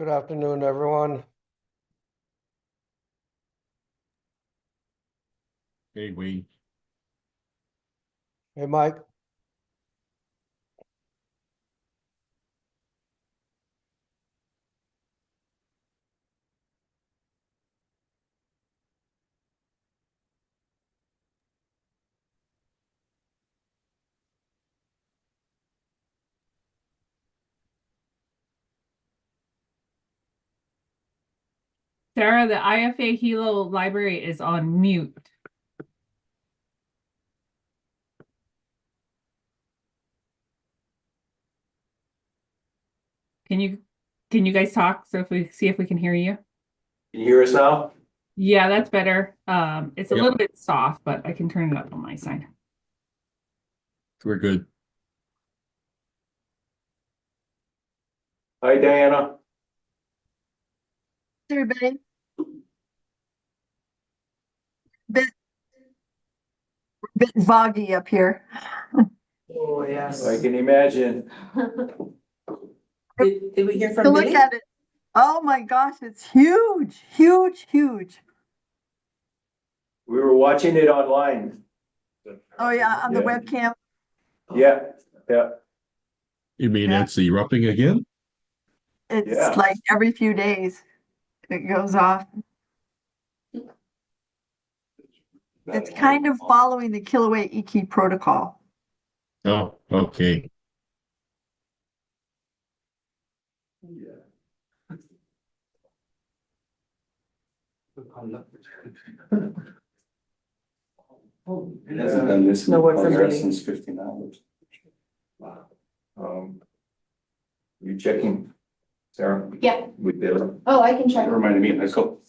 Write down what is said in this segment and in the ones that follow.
Good afternoon, everyone. Hey, Wayne. Hey, Mike. Sarah, the IFA Hilo library is on mute. Can you guys talk? So if we see if we can hear you. Can you hear us now? Yeah, that's better. It's a Yep. little bit soft, but I can turn it up on my side. We're good. Hi, Diana. Everybody. Bit foggy up here. Oh, yes. I can imagine. Did we hear To from look Billy? at it. Oh my gosh, it's huge, huge, huge. We were watching it online. Oh yeah, on the Yeah. webcam. Yeah. You mean Yeah. it's erupting again? It's Yeah. like every few days it goes off. It's kind of following the Kilauea Iki protocol. Oh, okay. It hasn't done this No word from Billy. since 15 hours. Wow. You checking, Sarah? Yeah. With Bill? Oh, I can check. Reminded me, let's go.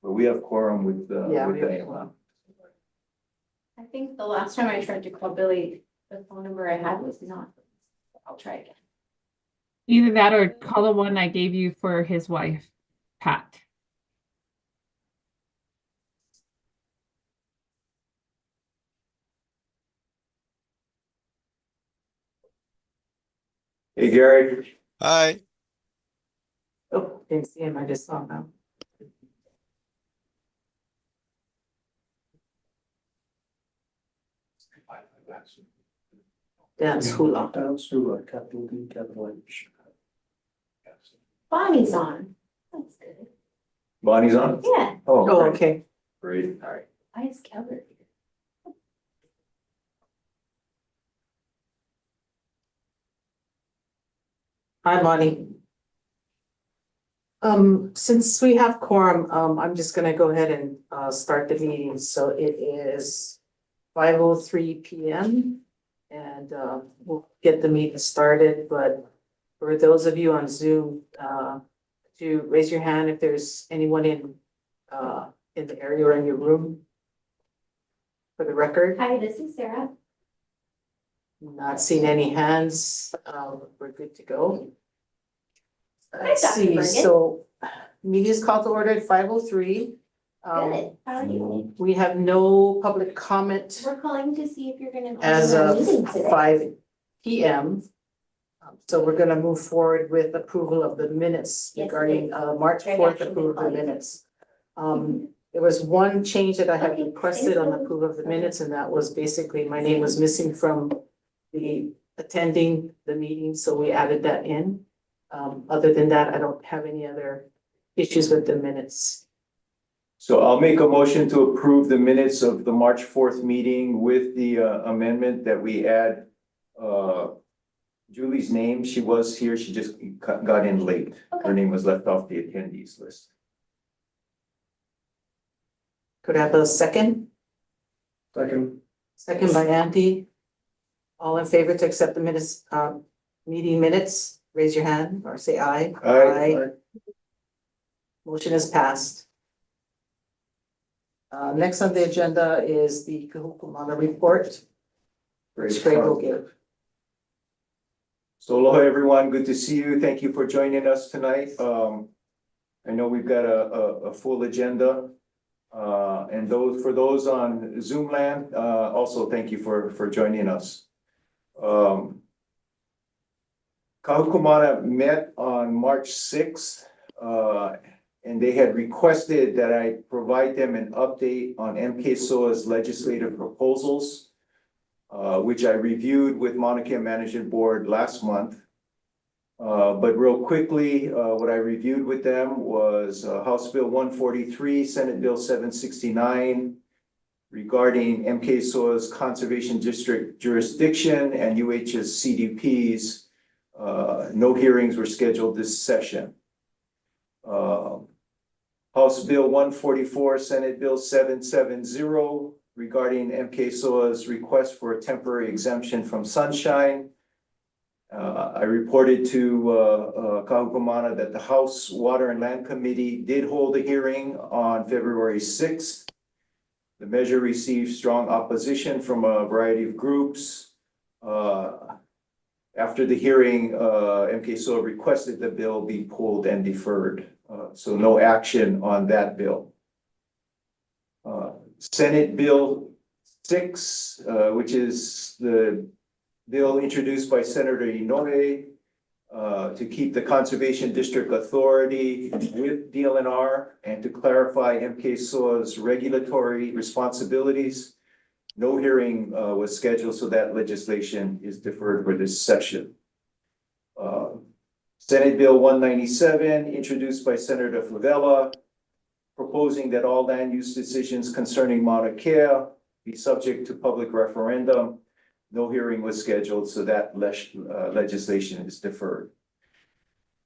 But we have quorum with Yeah, we have Diana. I think the last time I tried to call Billy, the phone number I had was not. I'll try again. Either that or call the one I gave you for his wife, Pat. Hey, Gary. Hi. Oh, didn't see him, I just saw him. Dance hula. Capital D, capital H. Bonnie's on. That's good. Bonnie's on? Yeah, Oh, great. okay. Great, all right. I just covered. Hi, Bonnie. Since we have quorum, I'm just gonna go ahead and start the meeting. So it is 5:03 PM. And we'll get the meeting started, but for those of you on Zoom, to raise your hand if there's anyone in the area or in your room. For the record, Hi, this is Sarah. not seeing any hands, we're good to go. Hi, Let's Dr. see, Bergen. so meeting is called to order at 5:03. Good. How are you? We have no public comment We're calling to see if you're gonna. as open our of meeting today. 5 PM. So we're gonna move forward with approval of the minutes Yes, regarding March Greg 4th actually approval of the called you. minutes. There was one change that I had Okay, requested on thanks. approval of the minutes, and that was basically my name was missing from the attending the meeting, so we added that in. Other than that, I don't have any other issues with the minutes. So I'll make a motion to approve the minutes of the March 4th meeting with the amendment that we add Julie's name. She was here, she just got in late. Her Okay. name was left off the attendees list. Could I have a second? Second. Second by Andy. All in favor to accept the minutes, meeting minutes, raise your hand or say aye. Aye. Motion is passed. Next on the agenda is the Kahukumana report, which Greg will give. So hello, everyone. Good to see you. Thank you for joining us tonight. I know we've got a full agenda. And for those on Zoom land, also thank you for joining us. Kahukumana met on March sixth, and they had requested that I provide them an update on MKSOA's legislative proposals, which I reviewed with Maunakea Management Board last month. But real quickly, what I reviewed with them was House Bill 143, Senate Bill 769, regarding MKSOA's Conservation District jurisdiction and UH's CDPs. No hearings were scheduled this session. House Bill 144, Senate Bill 770, regarding MKSOA's request for a temporary exemption from sunshine. I reported to Kahukumana that the House Water and Land Committee did hold a hearing on February 6th. The measure received strong opposition from a variety of groups. After the hearing, MKSOA requested the bill be pulled and deferred. So no action on that bill. Senate Bill 6, which is the bill introduced by Senator Inoue to keep the Conservation District Authority with DLNR and to clarify MKSOA's regulatory responsibilities. No hearing was scheduled, so that legislation is deferred for this session. Senate Bill 197, introduced by Senator Favela, proposing that all land use decisions concerning Mauna Kea be subject to public referendum. No hearing was scheduled, so that legislation is deferred.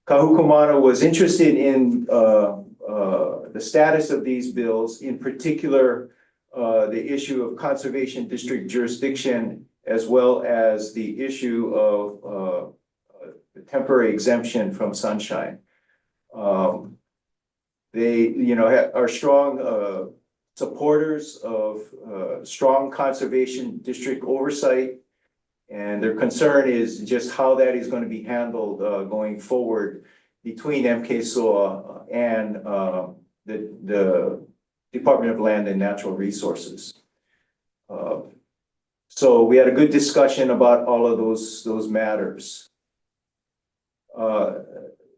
Kahukumana was interested in the status of these bills, in particular, the issue of conservation district jurisdiction, as well as the issue of the temporary exemption from sunshine. They, are strong supporters of strong conservation district oversight, and their concern is just how that is going to be handled going forward between MKSOA and the Department of Land and Natural Resources. So we had a good discussion about all of those matters.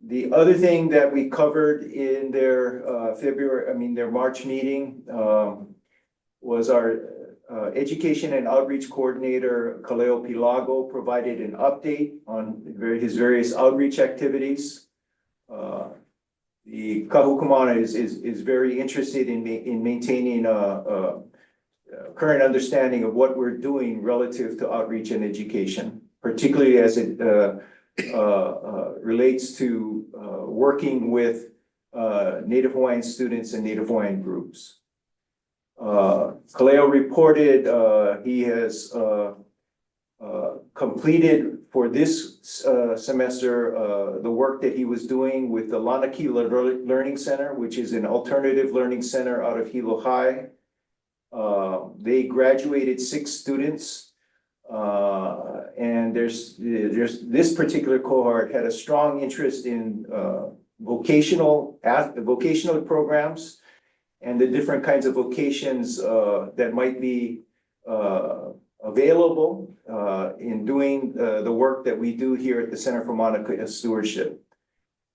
The other thing that we covered in their their March meeting was our Education and Outreach Coordinator, Kaleo Pilago, provided an update on his various outreach activities. The Kahukumana is very interested in maintaining a current understanding of what we're doing relative to outreach and education, particularly as it relates to working with Native Hawaiian students and Native Hawaiian groups. Kaleo reported he has completed for this semester the work that he was doing with the Lanaki Learning Center, which is an alternative learning center out of Hilo High. They graduated 6 students, and there's this particular cohort had a strong interest in vocational programs and the different kinds of vocations that might be available in doing the work that we do here at the Center for Maunakea Stewardship.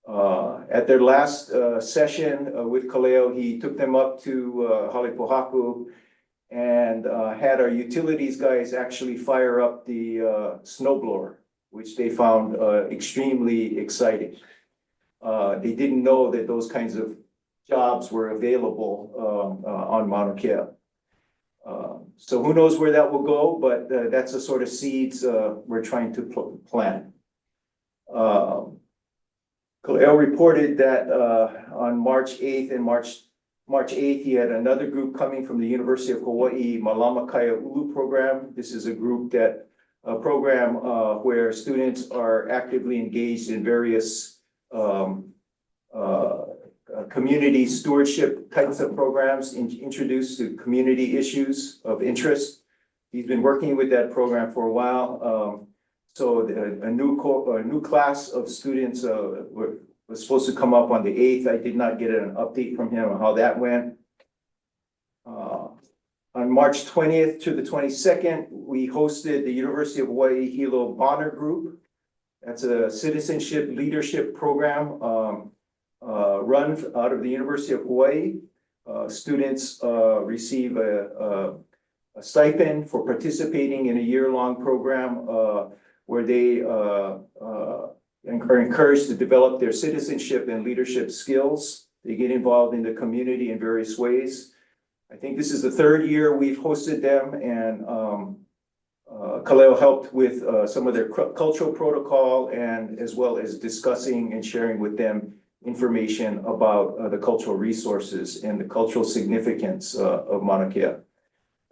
At their last session with Kaleo, he took them up to Halepohaku and had our utilities guys actually fire up the snowblower, which they found extremely exciting. They didn't know that those kinds of jobs were available on Mauna Kea. So who knows where that will go, but that's the sort of seeds we're trying to plant. Kaleo reported that on March 8th and March 8th, he had another group coming from the University of Hawaii Malama Kaya Ulu program. This is a group program where students are actively engaged in various community stewardship types of programs introduced to community issues of interest. He's been working with that program for a while. So a new class of students was supposed to come up on the 8th. I did not get an update from him on how that went. On March 20th to the 22nd, we hosted the University of Hawaii Hilo Honor Group That's a citizenship leadership program run out of the University of Hawaii. Students receive a stipend for participating in a year-long program where they are encouraged to develop their citizenship and leadership skills. They get involved in the community in various ways. I think this is the third year we've hosted them, and Kaleo helped with some of their cultural protocol, and as well as discussing and sharing with them information about the cultural resources and the cultural significance of Mauna Kea.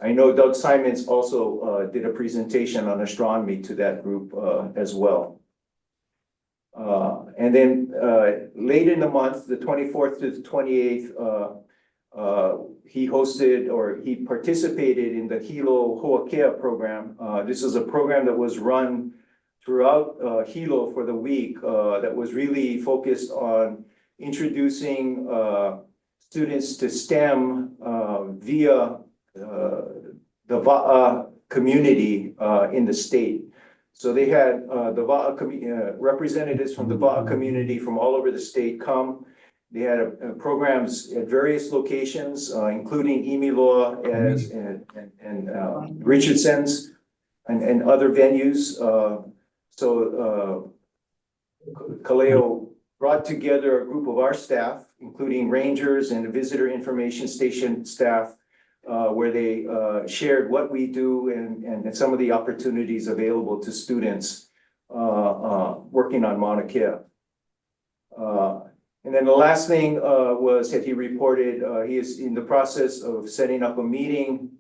I know Doug Simons also did a presentation on astronomy to that group as well. And then late in the month, the 24th to the 28th, he hosted, or he participated in the Hilo Hoakea program. This is a program that was run throughout Hilo for the week that was really focused on introducing students to STEM via the Va'a community in the state. So they had the Va'a representatives from the Va'a community from all over the state come. They had programs at various locations, including Imiloa and Richardson's and other venues. Kaleo brought together a group of our staff, including rangers and the visitor information station staff, where they shared what we do and some of the opportunities available to students working on Mauna Kea. And then the last thing was that he reported he is in the process of setting up a meeting.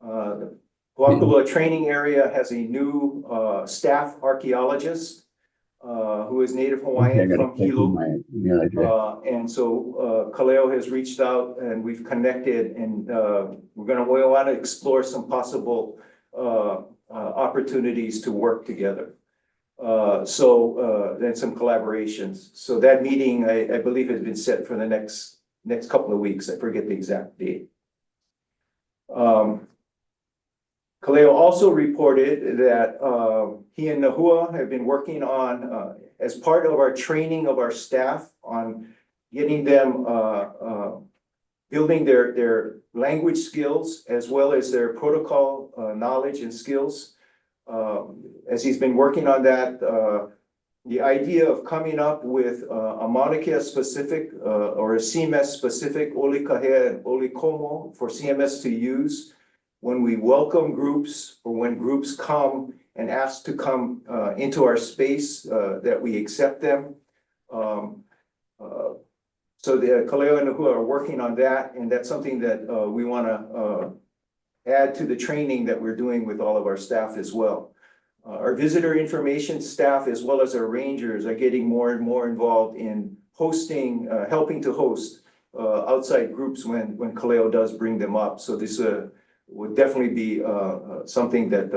The Hoakula training area has a new staff archaeologist who is Native Hawaiian from Hilo. And so Kaleo has reached out and we've connected, and we want to explore some possible opportunities to work together. Then some collaborations. So that meeting, I believe, has been set for the next couple of weeks. I forget the exact date. Kaleo also reported that he and Nahua have been working on, as part of our training of our staff, on getting them building their language skills as well as their protocol knowledge and skills. As he's been working on that, the idea of coming up with a Mauna Kea specific or a CMS specific Oli Kahea and Oli Komo for CMS to use when we welcome groups, or when groups come and ask to come into our space, that we accept them. So the Kaleo and Nahua are working on that, and that's something that we want to add to the training that we're doing with all of our staff as well. Our visitor information staff, as well as our rangers, are getting more and more involved in hosting, helping to host outside groups when Kaleo does bring them up. So this would definitely be something that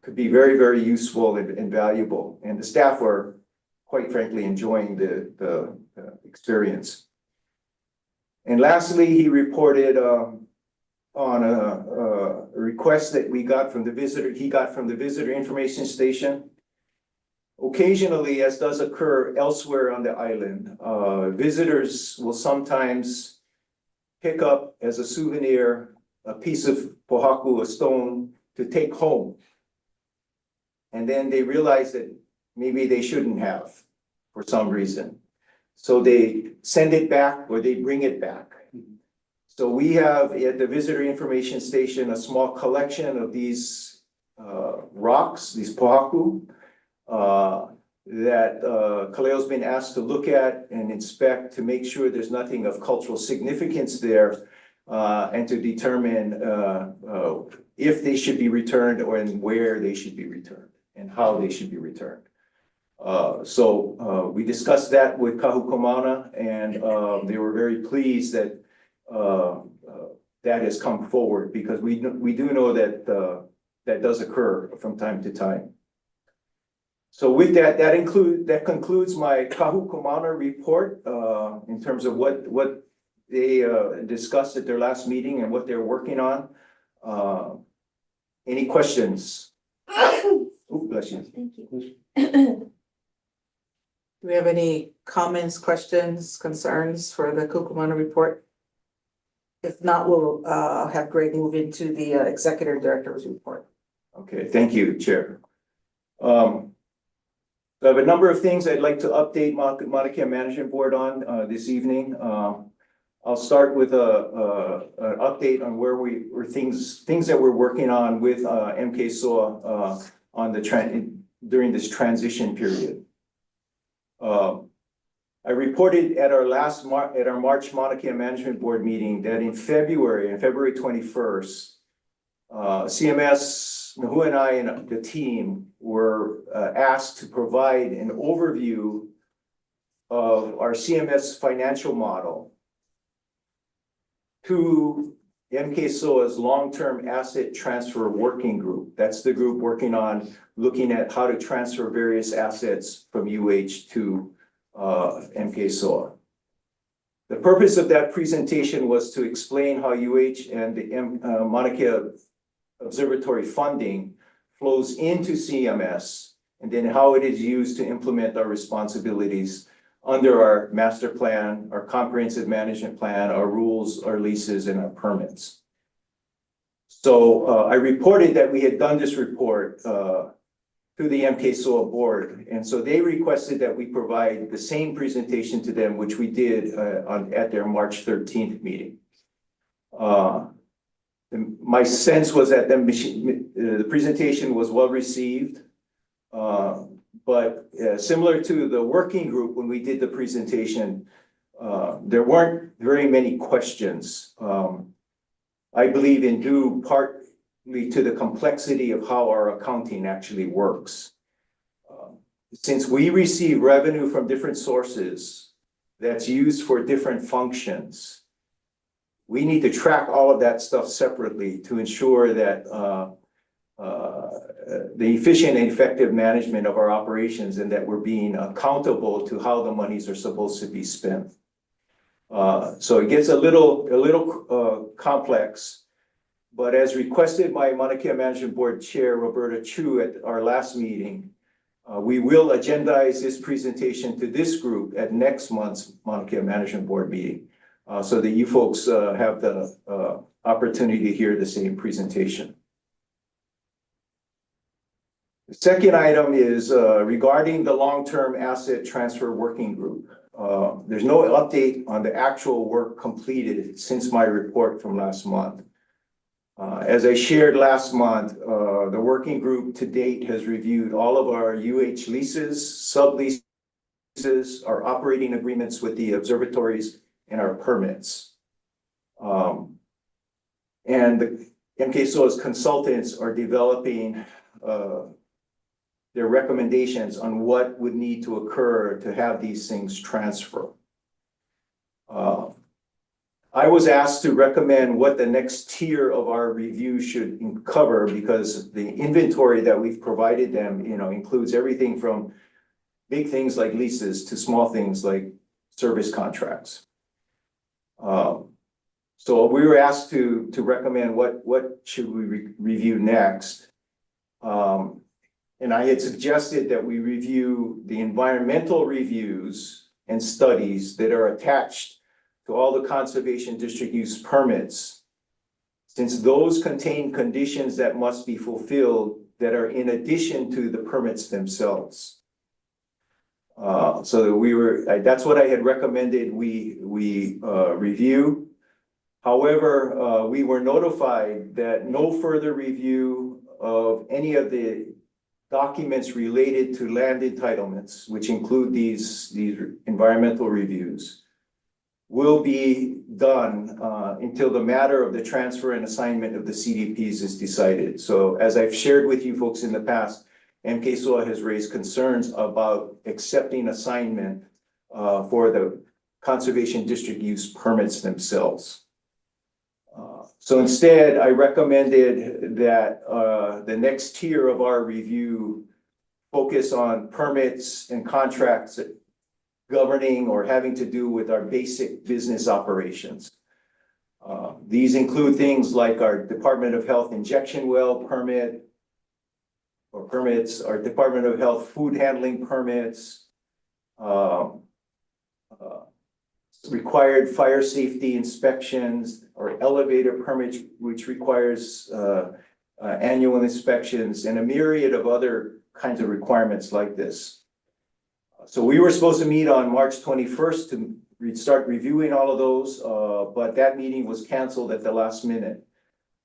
could be very, very useful and valuable. And the staff are, quite frankly, enjoying the experience. And lastly, he reported on a request that he got from the visitor information station. Occasionally, as does occur elsewhere on the island, visitors will sometimes pick up as a souvenir a piece of pohaku, a stone, to take home. And then they realize that maybe they shouldn't have for some reason. So they send it back, or they bring it back. So we have at the visitor information station a small collection of these rocks, these pohaku, that Kaleo's been asked to look at and inspect to make sure there's nothing of cultural significance there, and to determine if they should be returned, or and where they should be returned and how they should be returned. So we discussed that with Kahukumana, and they were very pleased that that has come forward, because we do know that that does occur from time to time. So with that, that concludes my Kahukumana report in terms of what they discussed at their last meeting and what they're working on. Any questions? Ooh, bless Bless you. Thank you. Do we have any comments, questions, concerns for the Kukumana report? If not, we'll have Greg move into the executive director's report. Okay, thank you, Chair. So I have a number of things I'd like to update Maunakea Management Board on this evening. I'll start with an update on where things that we're working on with MK SOA on during this transition period. I reported at our March Maunakea Management Board meeting that on February 21st, CMS, Nahu and I and the team were asked to provide an overview of our CMS financial model to MK SOA's long-term asset transfer working group. That's the group working on looking at how to transfer various assets from UH to MK SOA. The purpose of that presentation was to explain how UH and the Maunakea Observatory funding flows into CMS, and then how it is used to implement our responsibilities under our master plan, our comprehensive management plan, our rules, our leases, and our permits. So I reported that we had done this report to the MK SOA board, and so they requested that we provide the same presentation to them, which we did at their March 13th meeting. My sense was that the presentation was well received, but similar to the working group when we did the presentation, there weren't very many questions. I believe in due partly to the complexity of how our accounting actually works. Since we receive revenue from different sources that's used for different functions, we need to track all of that stuff separately to ensure that the efficient and effective management of our operations and that we're being accountable to how the monies are supposed to be spent. So it gets a little complex, but as requested by Maunakea Management Board Chair Roberta Chu at our last meeting, we will agendize this presentation to this group at next month's Maunakea Management Board meeting. So that you folks have the opportunity to hear the same presentation. The second item is regarding the long-term asset transfer working group. There's no update on the actual work completed since my report from last month. As I shared last month, the working group to date has reviewed all of our UH leases, subleases, our operating agreements with the observatories, and our permits. And the MK SOA's consultants are developing their recommendations on what would need to occur to have these things transfer. I was asked to recommend what the next tier of our review should cover because the inventory that we've provided them, includes everything from big things like leases to small things like service contracts. So we were asked to recommend what should we review next. And I had suggested that we review the environmental reviews and studies that are attached to all the conservation district use permits, since those contain conditions that must be fulfilled that are in addition to the permits themselves. So that's what I had recommended we review. However, we were notified that no further review of any of the documents related to land entitlements, which include these environmental reviews, will be done until the matter of the transfer and assignment of the CDPs is decided. So as I've shared with you folks in the past, MK SOA has raised concerns about accepting assignment for the conservation district use permits themselves. So instead, I recommended that the next tier of our review focus on permits and contracts governing or having to do with our basic business operations. These include things like our Department of Health injection well permit, or permits, our Department of Health food handling permits, required fire safety inspections, or elevator permits, which requires annual inspections, and a myriad of other kinds of requirements like this. So we were supposed to meet on March 21st to start reviewing all of those, but that meeting was canceled at the last minute.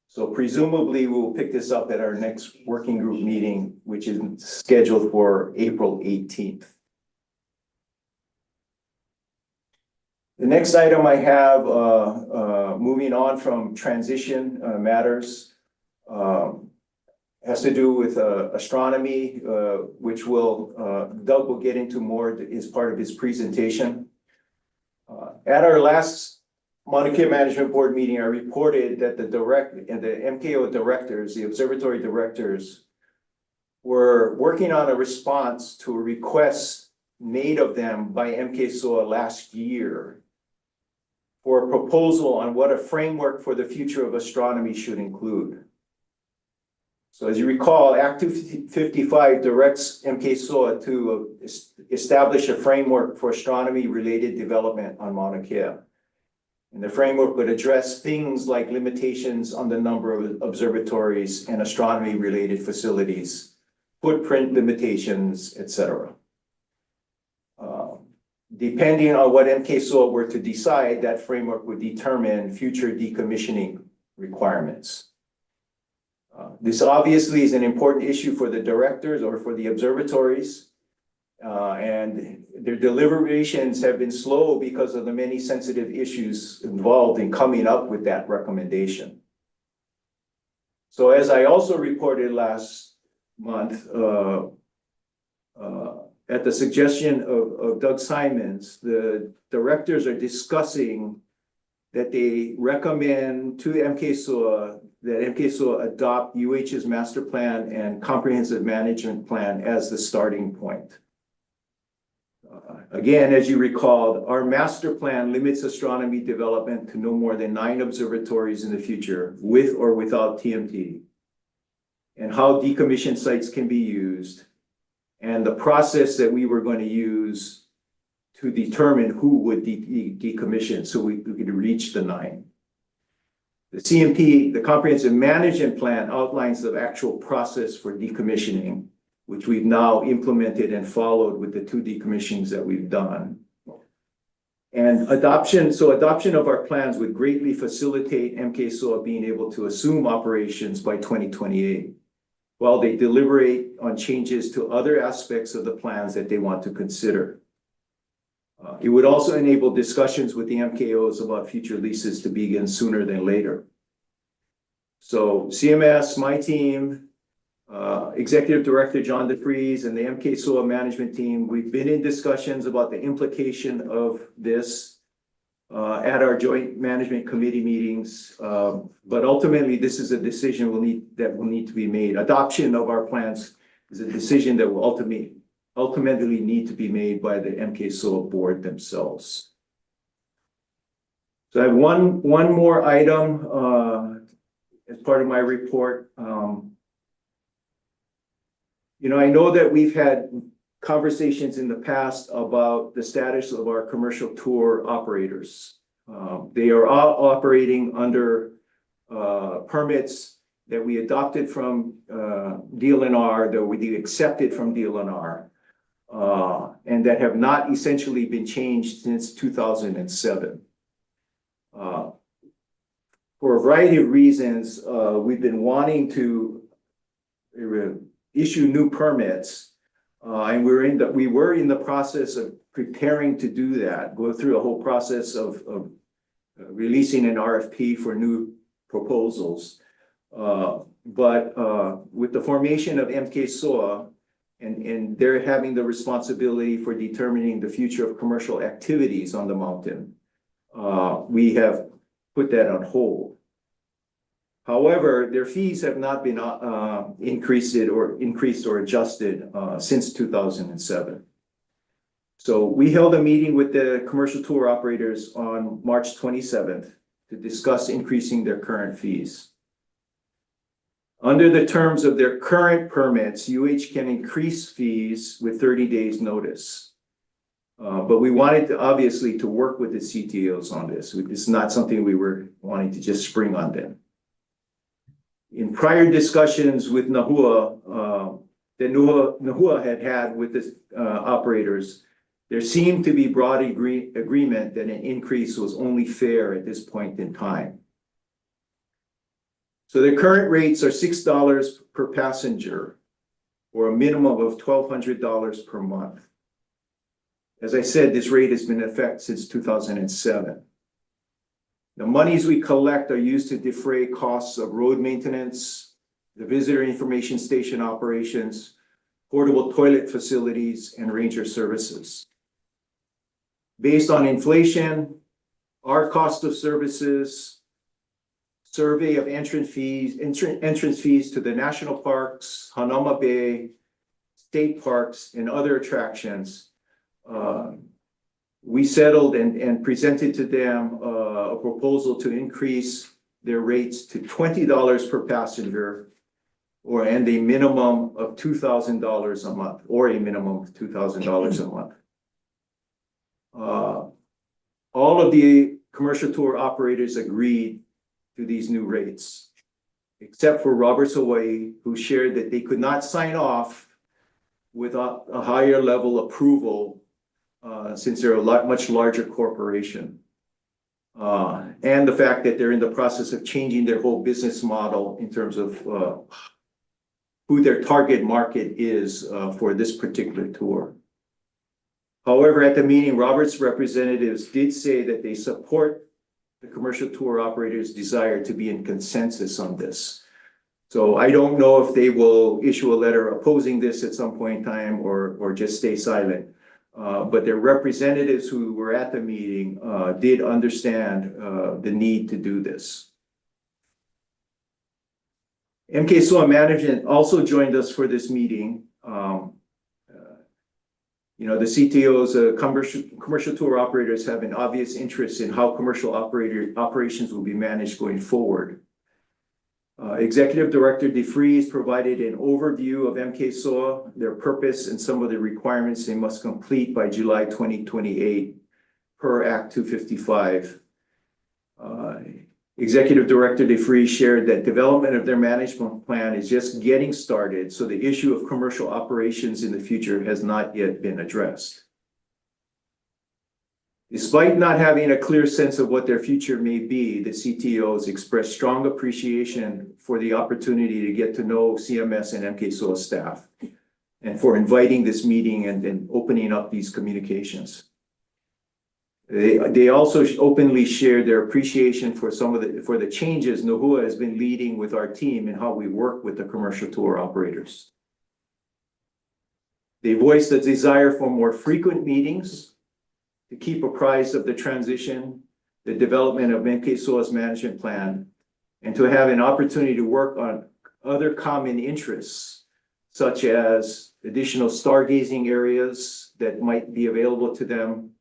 So presumably we'll pick this up at our next working group meeting, which is scheduled for April 18th. The next item I have, moving on from transition matters, has to do with astronomy, which Doug will get into more as part of his presentation. At our last Maunakea Management Board meeting, I reported that the MKO directors, the observatory directors, were working on a response to a request made of them by MKSOA last year for a proposal on what a framework for the future of astronomy should include. So as you recall, Act 255 directs MKSOA to establish a framework for astronomy-related development on Mauna Kea. And the framework would address things like limitations on the number of observatories and astronomy-related facilities, footprint limitations, etc. Depending on what MKSOA were to decide, that framework would determine future decommissioning requirements. This obviously is an important issue for the directors or for the observatories, and their deliberations have been slow because of the many sensitive issues involved in coming up with that recommendation. So as I also reported last month, at the suggestion of Doug Simons, the directors are discussing that they recommend to MKSOA that MKSOA adopt UH's master plan and comprehensive management plan as the starting point. Again, as you recall, our master plan limits astronomy development to no more than 9 observatories in the future, with or without TMT, and how decommissioned sites can be used, and the process that we were going to use to determine who would decommission so we could reach the 9. The CMP, the Comprehensive Management Plan, outlines the actual process for decommissioning, which we've now implemented and followed with the 2 decommissionings that we've done. And adoption of our plans would greatly facilitate MKSOA being able to assume operations by 2028, while they deliberate on changes to other aspects of the plans that they want to consider. It would also enable discussions with the MKOs about future leases to begin sooner than later. So CMS, my team, Executive Director John DeFries, and the MKSOA management team, we've been in discussions about the implication of this at our joint management committee meetings. But ultimately, this is a decision that will need to be made. Adoption of our plans is a decision that will ultimately need to be made by the MKSOA board themselves. So I have one more item as part of my report. I know that we've had conversations in the past about the status of our commercial tour operators. They are all operating under permits that we adopted from DLNR, that we accepted from DLNR, and that have not essentially been changed since 2007. For a variety of reasons, we've been wanting to issue new permits, and we were in the process of preparing to do that, go through a whole process of releasing an RFP for new proposals. But with the formation of MKSOA, and they're having the responsibility for determining the future of commercial activities on the mountain, we have put that on hold. However, their fees have not been increased or adjusted since 2007. So we held a meeting with the commercial tour operators on March 27th to discuss increasing their current fees. Under the terms of their current permits, UH can increase fees with 30 days notice. But we wanted to obviously to work with the CTOs on this. It's not something we were wanting to just spring on them. In prior discussions with NAHUA, that NAHUA had with the operators, there seemed to be broad agreement that an increase was only fair at this point in time. So the current rates are $6 per passenger, or a minimum of $1,200 per month. As I said, this rate has been in effect since 2007. The monies we collect are used to defray costs of road maintenance, the visitor information station operations, portable toilet facilities, and ranger services. Based on inflation, our cost of services, survey of entrance fees to the national parks, Hanauma Bay, state parks, and other attractions, we settled and presented to them a proposal to increase their rates to $20 per passenger, and a minimum of $2,000 a month, or a minimum of $2,000 a month. All of the commercial tour operators agreed to these new rates, except for Roberts Hawaii, who shared that they could not sign off without a higher level approval, since they're a much larger corporation. And the fact that they're in the process of changing their whole business model in terms of who their target market is for this particular tour. However, at the meeting, Robert's representatives did say that they support the commercial tour operators' desire to be in consensus on this. So I don't know if they will issue a letter opposing this at some point in time or just stay silent. But their representatives who were at the meeting did understand the need to do this. MK Management also joined us for this meeting. The CTOs, commercial tour operators, have an obvious interest in how commercial operations will be managed going forward. Executive Director DeFries provided an overview of MKSOA, their purpose, and some of the requirements they must complete by July 2028 per Act 255. Executive Director DeFries shared that development of their management plan is just getting started, so the issue of commercial operations in the future has not yet been addressed. Despite not having a clear sense of what their future may be, the CTOs expressed strong appreciation for the opportunity to get to know CMS and MKSOA staff, and for inviting this meeting and opening up these communications. They also openly shared their appreciation for for the changes NAHUA has been leading with our team and how we work with the commercial tour operators. They voiced a desire for more frequent meetings to keep apprised of the transition, the development of MKSOA's management plan, and to have an opportunity to work on other common interests, such as additional stargazing areas that might be available to them,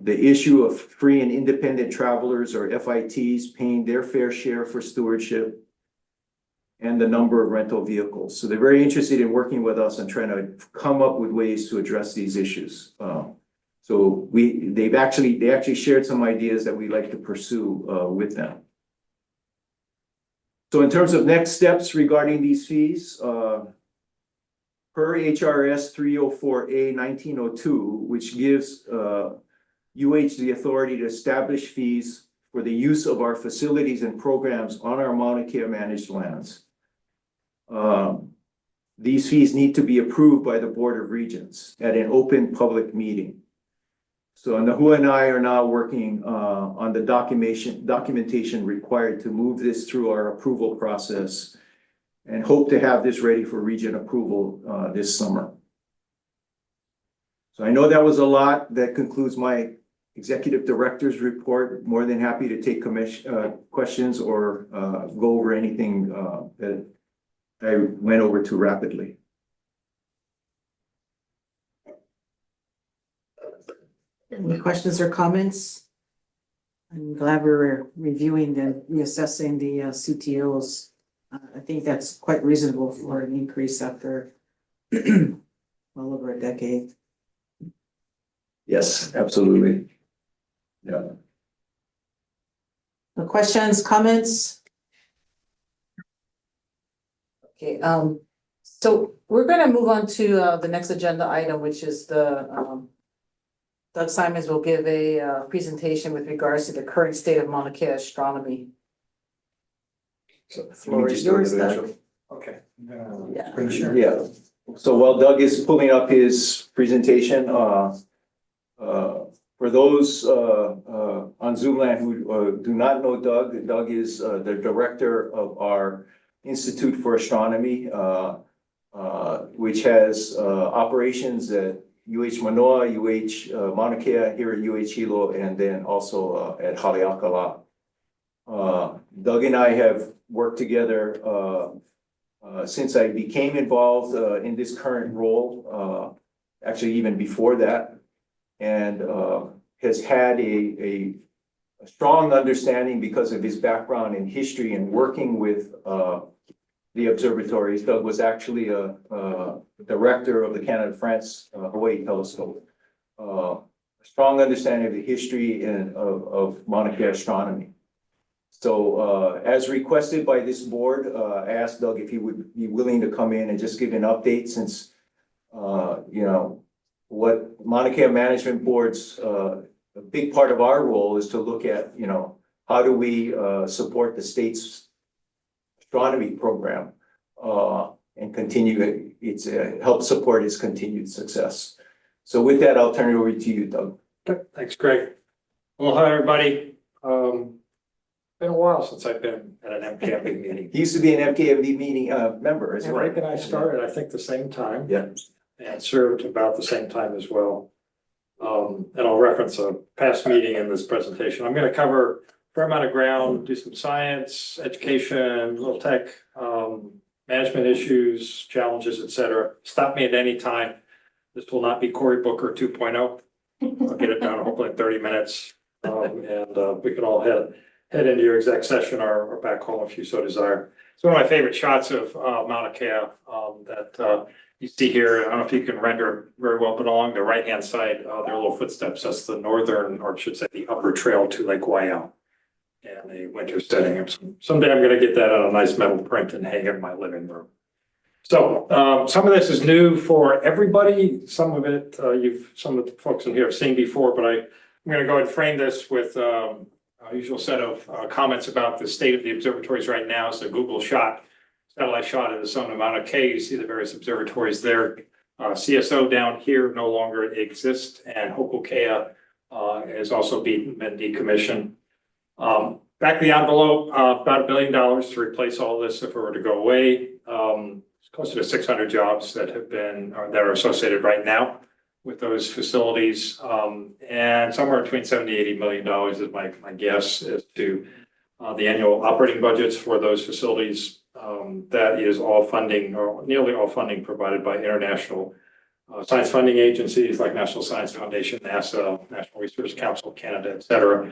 the issue of free and independent travelers, or FITs, paying their fair share for stewardship, and the number of rental vehicles. So they're very interested in working with us and trying to come up with ways to address these issues. So they actually shared some ideas that we'd like to pursue with them. So in terms of next steps regarding these fees, per HRS 304A 1902, which gives UH the authority to establish fees for the use of our facilities and programs on our Maunakea managed lands. These fees need to be approved by the Board of Regents at an open public meeting. So NAHUA and I are now working on the documentation required to move this through our approval process, and hope to have this ready for region approval this summer. So I know that was a lot. That concludes my executive director's report. More than happy to take questions or go over anything that I went over too rapidly. Any questions or comments? I'm glad we're reviewing and reassessing the CTO's I think that's quite reasonable for an increase after well over a decade. Yes, absolutely. Yeah. No questions, comments? Okay, so we're gonna move on to the next agenda item, which is the Doug Simons will give a presentation with regards to the current state of Mauna Kea astronomy. So the floor is yours, Doug. Okay. Yeah. Screen share. Yeah, so while Doug is pulling up his presentation, for those on Zoom land who do not know Doug, Doug is the director of our Institute for Astronomy, which has operations at UH Manoa, UH Mauna Kea, here at UH Hilo, and then also at Haleakala. Doug and I have worked together since I became involved in this current role, actually even before that, and has had a strong understanding because of his background in history and working with the observatories. Doug was actually a director of the Canada-France Hawaii Telescope. A strong understanding of the history and of Mauna Kea astronomy. So as requested by this board, I asked Doug if he would be willing to come in and just give an update since, you know, what Mauna Kea Management Board's a big part of our role is to look at, you know, how do we support the state's astronomy program and continue its help support its continued success. So with that, I'll turn it over to you, Doug. Thanks, Greg. Well, hi, everybody. Been a while since I've been at an MKMB meeting. He used to be an MKMD meeting member as And well. Rick and I started, I think, the same time. Yeah. And served about the same time as well. And I'll reference a past meeting in this presentation. I'm gonna cover a fair amount of ground, do some science, education, a little tech, management issues, challenges, et cetera. Stop me at any time. This will not be Cory Booker 2.0. I'll get it done hopefully in 30 minutes. And we can all head into your exec session or back home if you so desire. It's one of my favorite shots of Mauna Kea that you see here. I don't know if you can render very well, but along the right-hand side, there are little footsteps. That's the northern, or I should say the upper trail to Lake Waiau. And a winter setting. Someday I'm gonna get that on a nice metal print and hang it in my living room. So some of this is new for everybody. Some of it some of the folks in here have seen before, but I'm gonna go ahead and frame this with a usual set of comments about the state of the observatories right now. It's a Google satellite shot of the sun of Mauna Kea. You see the various observatories there. CSO down here no longer exists, and Ho'okea has also been decommissioned. Back of the envelope, about $1 billion to replace all this if it were to go away. It's closer to 600 jobs that have been, or that are associated right now with those facilities. And somewhere between $70–80 million is my guess as to the annual operating budgets for those facilities. That is all funding, or nearly all funding, provided by international science funding agencies like National Science Foundation, NASA, National Research Council of Canada, et cetera.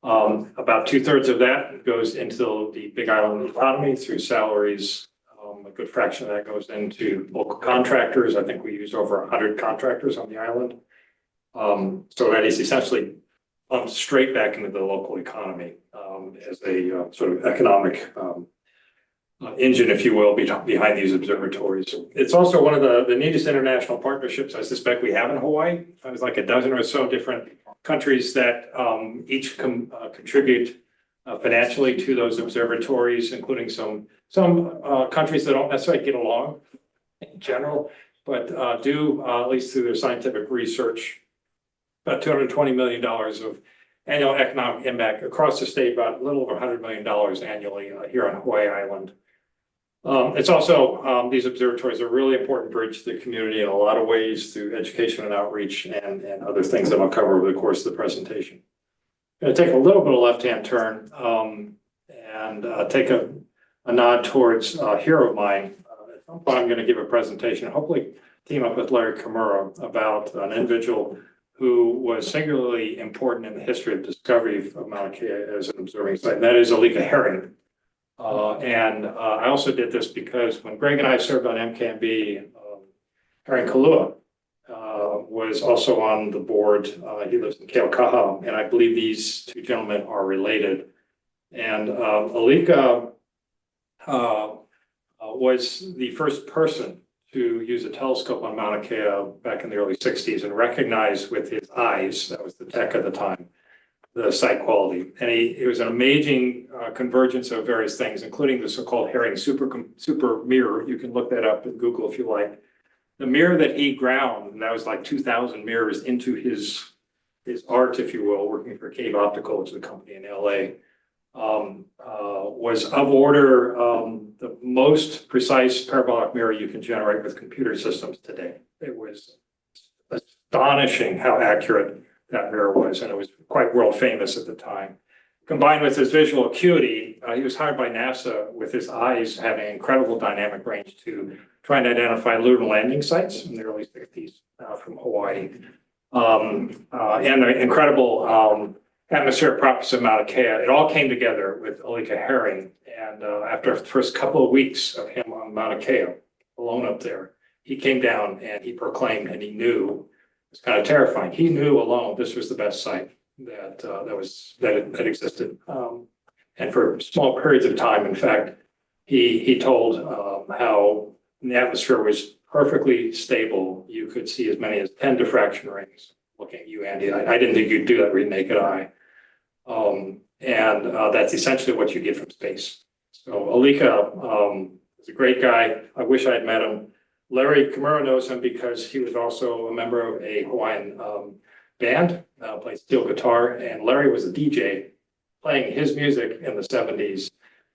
About 2/3 of that goes into the Big Island economy through salaries. A good fraction of that goes into local contractors. I think we used over 100 contractors on the island. So that is essentially pumped straight back into the local economy as a sort of economic engine, if you will, behind these observatories. It's also one of the neatest international partnerships I suspect we have in Hawaii. There's like a dozen or so different countries that each contribute financially to those observatories, including some countries that don't necessarily get along in general, but do, at least through their scientific research, about $220 million of annual economic impact across the state, about a little over $100 million annually here on Hawaii Island. It's also, these observatories are a really important bridge to the community in a lot of ways through education and outreach and other things that I'll cover over the course of the presentation. I'm going to take a little bit of left-hand turn and take a nod towards a hero of mine. At some point I'm going to give a presentation, hopefully team up with Larry Kimura, about an individual who was singularly important in the history of discovery of Mauna Kea as an observing site, and that is Alika Herring. I also did this because when Greg and I served on MKMB, Harry Kalua was also on the board. He lives in Keaukaha, and I believe these two gentlemen are related. And Alika was the first person to use a telescope on Mauna Kea back in the early 60s and recognize with his eyes, that was the tech at the time, the site quality. And it was an amazing convergence of various things, including the so-called Herring super mirror. You can look that up in Google if you like. The mirror that he ground, and that was like 2,000 mirrors into his art, if you will, working for Cave Optical, which is a company in LA, was of order the most precise parabolic mirror you can generate with computer systems today. It was astonishing how accurate that mirror was, and it was quite world famous at the time. Combined with his visual acuity, he was hired by NASA with his eyes having incredible dynamic range to try and identify lunar landing sites in the early 60s from Hawaii. And the incredible atmospheric properties of Mauna Kea. It all came together with Alika Herring. And after the first couple of weeks of him on Mauna Kea, alone up there, he came down and he proclaimed, and he knew, it was kind of terrifying. He knew alone this was the best site that existed. And for small periods of time, in fact, he told how the atmosphere was perfectly stable. You could see as many as 10 diffraction rings. Looking at you, Andy, I didn't think you'd do that with naked eye. That's essentially what you get from space. So Alika is a great guy. I wish I had met him. Larry Kimura knows him because he was also a member of a Hawaiian band, played steel guitar, and Larry was a DJ playing his music in the 70s.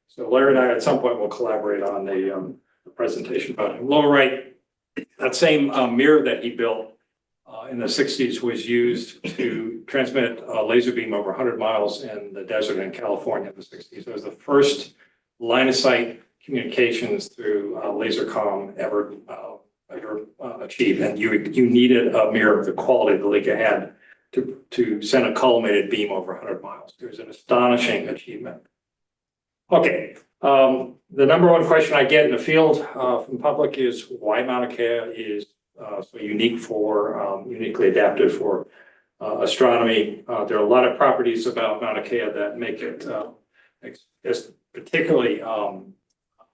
So Larry and I at some point will collaborate on the presentation about him. Lower right, that same mirror that he built in the 60s was used to transmit a laser beam over 100 miles in the desert in California in the 60s. It was the first line of sight communications through laser comm ever achieved. And you needed a mirror of the quality that Alika had to send a collimated beam over 100 miles. It was an astonishing achievement. Okay, the number one question I get in the field from the public is why Mauna Kea is so uniquely adapted for astronomy. There are a lot of properties about Mauna Kea that make it particularly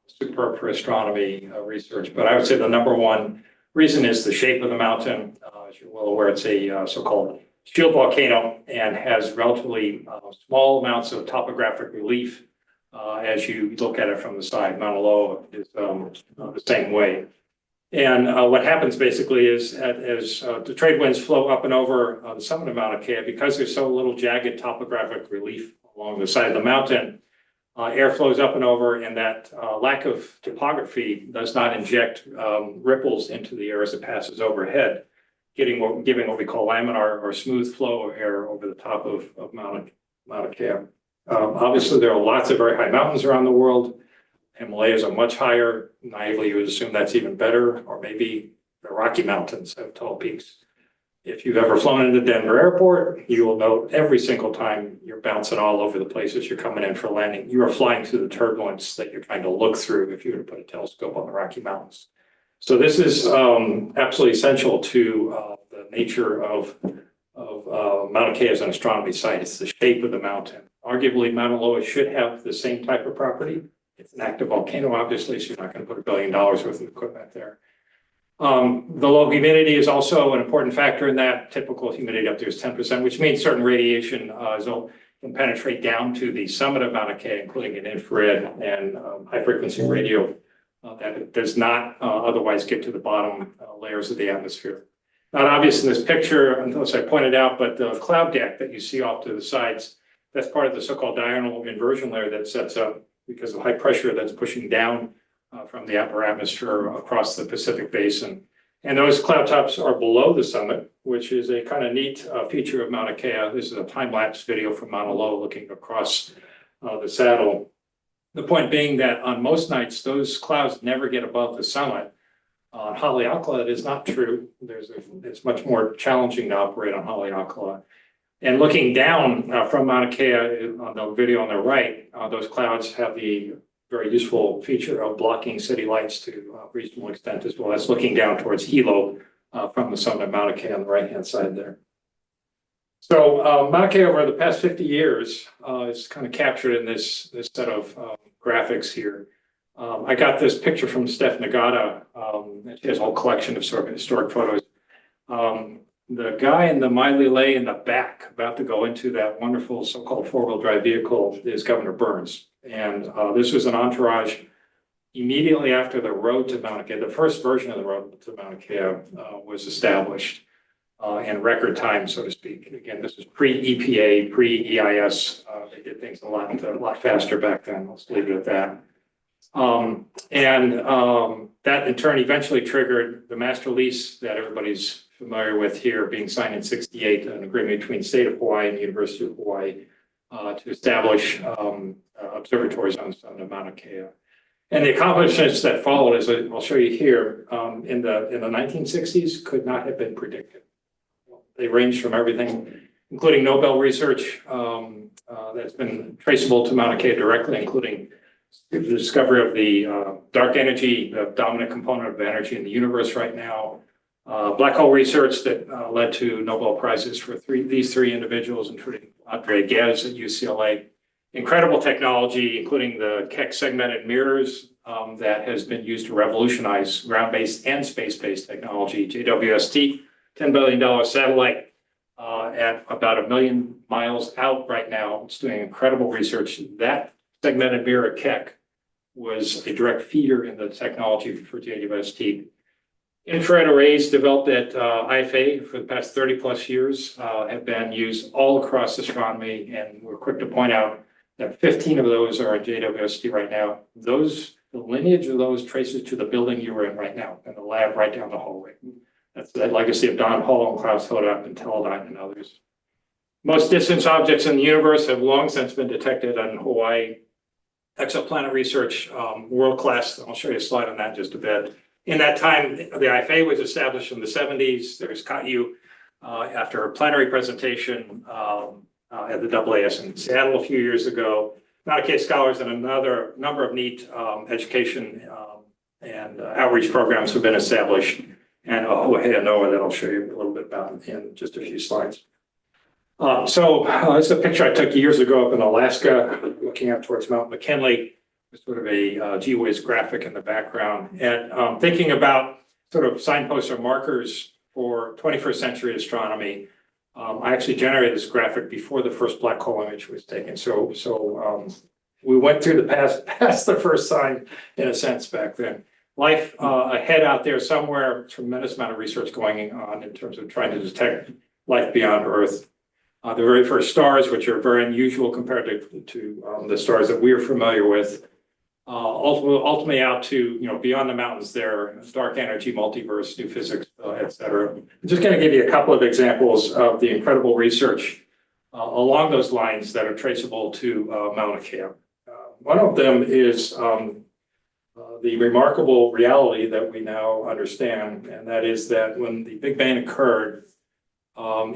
superb for astronomy research. But I would say the number one reason is the shape of the mountain. As you're well aware, it's a so-called shield volcano and has relatively small amounts of topographic relief as you look at it from the side. Mauna Loa is the same way. And what happens basically is as the trade winds flow up and over the summit of Mauna Kea, because there's so little jagged topographic relief along the side of the mountain, air flows up and over, and that lack of topography does not inject ripples into the air as it passes overhead, giving what we call laminar or smooth flow of air over the top of Mauna Kea. Obviously, there are lots of very high mountains around the world. Himalayas are much higher. Naively, you would assume that's even better, or maybe the Rocky Mountains have tall peaks. If you've ever flown into Denver Airport, you will note every single time you're bouncing all over the places you're coming in for landing, you are flying through the turbulence that you're trying to look through if you were to put a telescope on the Rocky Mountains. So this is absolutely essential to the nature of Mauna Kea as an astronomy site. It's the shape of the mountain. Arguably, Mauna Loa should have the same type of property. It's an active volcano, obviously, so you're not going to put $1 billion worth of equipment there. The low humidity is also an important factor in that. Typical humidity up there is 10%, which means certain radiation can penetrate down to the summit of Mauna Kea, including an infrared and high frequency radio that does not otherwise get to the bottom layers of the atmosphere. Not obvious in this picture, unless I pointed out, but the cloud deck that you see off to the sides, that's part of the so-called diurnal inversion layer that sets up because of high pressure that's pushing down from the upper atmosphere across the Pacific Basin. And those cloud tops are below the summit, which is a kind of neat feature of Mauna Kea. This is a time-lapse video from Mauna Loa looking across the saddle. The point being that on most nights, those clouds never get above the summit. On Haleakala, it is not true. It's much more challenging to operate on Haleakala. And looking down from Mauna Kea on the video on the right, those clouds have the very useful feature of blocking city lights to a reasonable extent, as well as looking down towards Hilo from the summit of Mauna Kea on the right-hand side there. So Mauna Kea over the past 50 years is kind of captured in this set of graphics here. I got this picture from Steph Nagata. She has a whole collection of sort of historic photos. The guy in the Maile in the back about to go into that wonderful so-called four-wheel drive vehicle is Governor Burns. And this was an entourage immediately after the road to Mauna Kea. The first version of the road to Mauna Kea was established in record time, so to speak. Again, this was pre-EPA, pre-EIS. They did things a lot faster back then. Let's leave it at that. That in turn eventually triggered the master lease that everybody's familiar with here, being signed in '68, an agreement between the state of Hawaii and the University of Hawaii to establish observatories on the summit of Mauna Kea. And the accomplishments that followed, as I'll show you here, in the 1960s could not have been predicted. They ranged from everything, including Nobel research that's been traceable to Mauna Kea directly, including the discovery of the dark energy, the dominant component of energy in the universe right now. Black hole research that led to Nobel Prizes for these three individuals, including Andre Ghez at UCLA. Incredible technology, including the Keck segmented mirrors that has been used to revolutionize ground-based and space-based technology. JWST, $10 billion satellite at about 1 million miles out right now. It's doing incredible research. That segmented mirror at Keck was a direct feeder in the technology for JWST. Infrared arrays developed at IFA for the past 30 plus years have been used all across astronomy, and we're quick to point out that 15 of those are at JWST right now. The lineage of those traces to the building you were in right now, and the lab right down the hallway. That's the legacy of Don Hall and Klaus Hodak and Teledyne and others. Most distant objects in the universe have long since been detected on Hawaii. Exoplanet research, world-class. I'll show you a slide on that in just a bit. In that time, the IFA was established in the 70s. There's Kaiu after a plenary presentation at the AAS in Seattle a few years ago. Mauna Kea Scholars and another number of neat education and outreach programs have been established. And Ohea Noah that I'll show you a little bit about in just a few slides. This is a picture I took years ago up in Alaska, looking up towards Mount McKinley. There's sort of a gee-whiz graphic in the background. And thinking about sort of signposts or markers for 21st century astronomy, I actually generated this graphic before the first black hole image was taken. So we went through the past the first sign in a sense back then. Life ahead out there somewhere, tremendous amount of research going on in terms of trying to detect life beyond Earth. The very first stars, which are very unusual compared to the stars that we are familiar with, ultimately out to, beyond the mountains there, dark energy, multiverse, new physics, et cetera. I'm just going to give you a couple of examples of the incredible research along those lines that are traceable to Mauna Kea. One of them is the remarkable reality that we now understand, and that is that when the Big Bang occurred,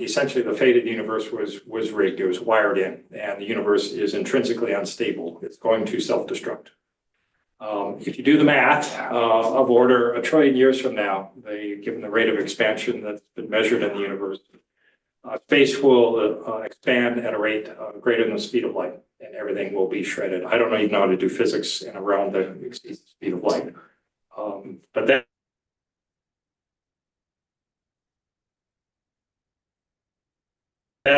essentially the fate of the universe was rigged. It was wired in, and the universe is intrinsically unstable. It's going to self-destruct. If you do the math of order 1 trillion years from now, given the rate of expansion that's been measured in the universe, space will expand at a rate greater than the speed of light, and everything will be shredded. I don't even know how to do physics in a realm that exceeds the speed of light. But that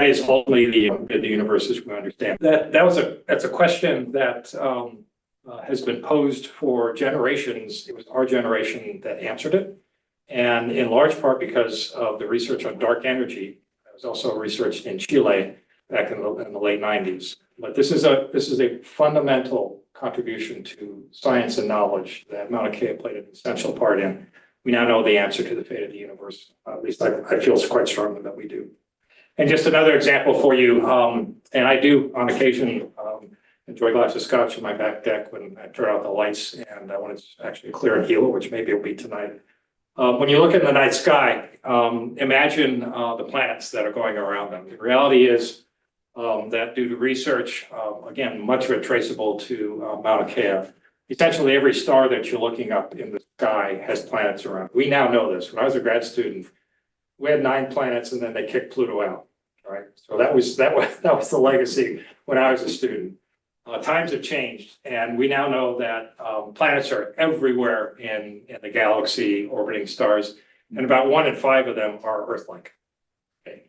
is ultimately the universe as we understand. That's a question that has been posed for generations. It was our generation that answered it, and in large part because of the research on dark energy. It was also researched in Chile back in the late 90s. But this is a fundamental contribution to science and knowledge that Mauna Kea played an essential part in. We now know the answer to the fate of the universe. At least I feel quite strongly that we do. And just another example for you, and I do on occasion enjoy a glass of scotch on my back deck when I turn out the lights, and when it's actually clear in Hilo, which maybe it'll be tonight. When you look in the night sky, imagine the planets that are going around them. The reality is that due to research, again, much of it traceable to Mauna Kea, essentially every star that you're looking up in the sky has planets around. We now know this. When I was a grad student, we had 9 planets and then they kicked Pluto out, right? So that was the legacy when I was a student. Times have changed, and we now know that planets are everywhere in the galaxy, orbiting stars, and about 1 in 5 of them are Earth-like. Okay.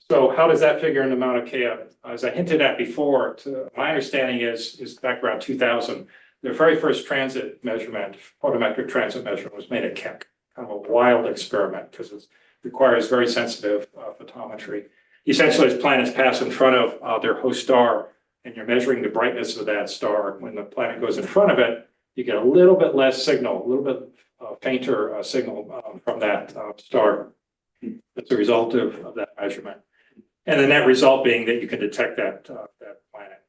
So how does that figure into Mauna Kea? As I hinted at before, my understanding is back around 2000, the very first transit measurement, photometric transit measurement, was made at Keck. Kind of a wild experiment because it requires very sensitive photometry. Essentially, as planets pass in front of their host star, and you're measuring the brightness of that star, when the planet goes in front of it, you get a little bit less signal, a little bit fainter signal from that star. That's a result of that measurement. And the net result being that you can detect that planet.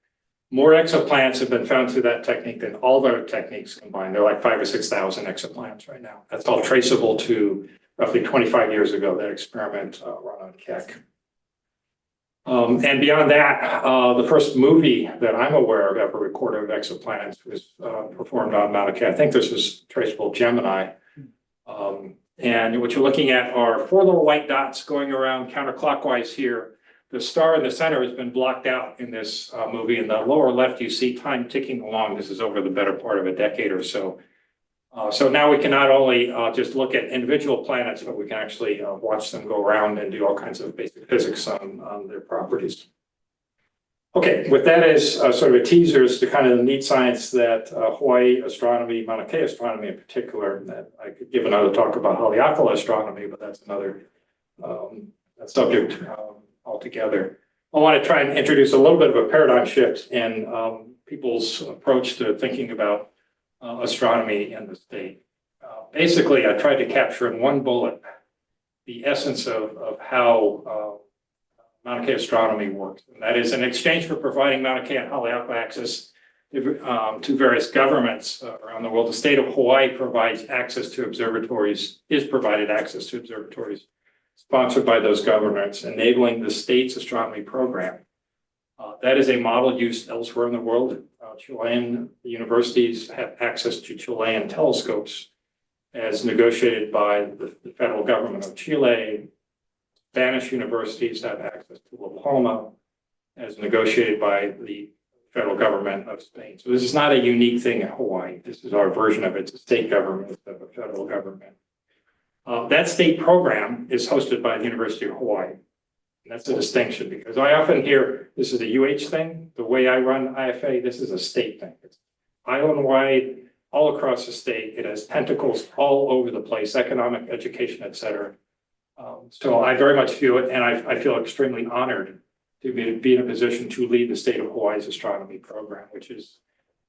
More exoplanets have been found through that technique than all the other techniques combined. There are like 5,000 or 6,000 exoplanets right now. That's all traceable to roughly 25 years ago, that experiment run on Keck. And beyond that, the first movie that I'm aware of ever recorded of exoplanets was performed on Mauna Kea. I think this is traceable Gemini. And what you're looking at are 4 little white dots going around counterclockwise here. The star in the center has been blocked out in this movie. In the lower left, you see time ticking along. This is over the better part of a decade or so. So now we can not only just look at individual planets, but we can actually watch them go around and do all kinds of basic physics on their properties. Okay, with that as sort of a teaser as to kind of the neat science that Hawaii astronomy, Mauna Kea astronomy in particular, that I could give another talk about Haleakala astronomy, but that's another subject altogether. I want to try and introduce a little bit of a paradigm shift in people's approach to thinking about astronomy in the state. Basically, I tried to capture in one bullet the essence of how Mauna Kea astronomy works. And that is, in exchange for providing Mauna Kea and Haleakala access to various governments around the world, the state of Hawaii provides access to observatories, is provided access to observatories sponsored by those governments, enabling the state's astronomy program. That is a model used elsewhere in the world. Chilean universities have access to Chilean telescopes as negotiated by the federal government of Chile. Spanish universities have access to La Palma as negotiated by the federal government of Spain. So this is not a unique thing in Hawaii. This is our version of it. It's a state government instead of a federal government. That state program is hosted by the University of Hawaii. And that's a distinction because I often hear this is a UH thing. The way I run IFA, this is a state thing. It's island-wide, all across the state. It has tentacles all over the place, economic, education, et cetera. So I very much feel it, and I feel extremely honored to be in a position to lead the state of Hawaii's astronomy program, which is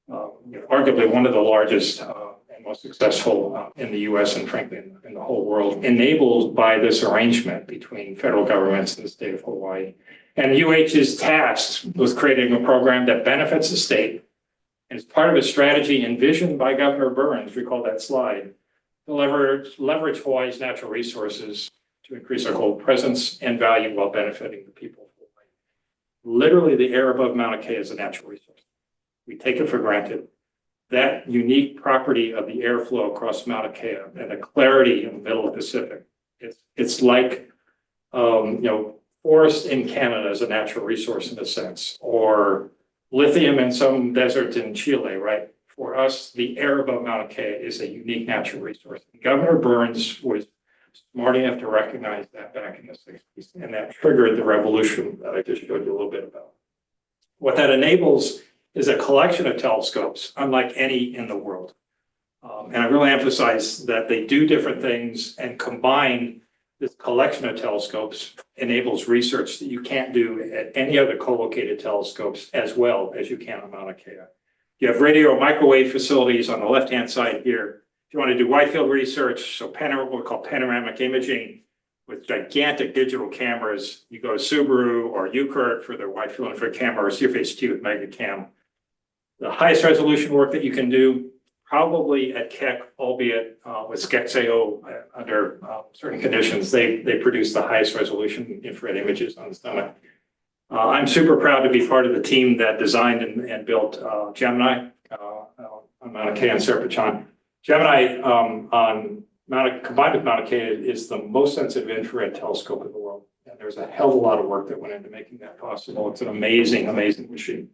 arguably one of the largest and most successful in the US and frankly in the whole world, enabled by this arrangement between federal governments and the state of Hawaii. And UH is tasked with creating a program that benefits the state and is part of a strategy envisioned by Governor Burns, recall that slide, to leverage Hawaii's natural resources to increase our global presence and value while benefiting the people of Hawaii. Literally, the air above Mauna Kea is a natural resource. We take it for granted. That unique property of the airflow across Mauna Kea and the clarity in the middle of the Pacific, it's like, forest in Canada is a natural resource in a sense, or lithium in some deserts in Chile, right? For us, the air above Mauna Kea is a unique natural resource. Governor Burns was smart enough to recognize that back in the 60s, and that triggered the revolution that I just showed you a little bit about. What that enables is a collection of telescopes, unlike any in the world. And I really emphasize that they do different things, and combined, this collection of telescopes enables research that you can't do at any other co-located telescopes as well as you can on Mauna Kea. You have radio microwave facilities on the left-hand side here. If you want to do wide field research, so what we call panoramic imaging with gigantic digital cameras, you go to Subaru or UCURT for their wide field infrared camera, or Surface 2 with MegaCam. The highest resolution work that you can do, probably at Keck, albeit with Skexeo under certain conditions, they produce the highest resolution infrared images on the stomach. I'm super proud to be part of the team that designed and built Gemini on Mauna Kea and Serpentine. Gemini combined with Mauna Kea is the most sensitive infrared telescope in the world. And there's a hell of a lot of work that went into making that possible. It's an amazing, amazing machine.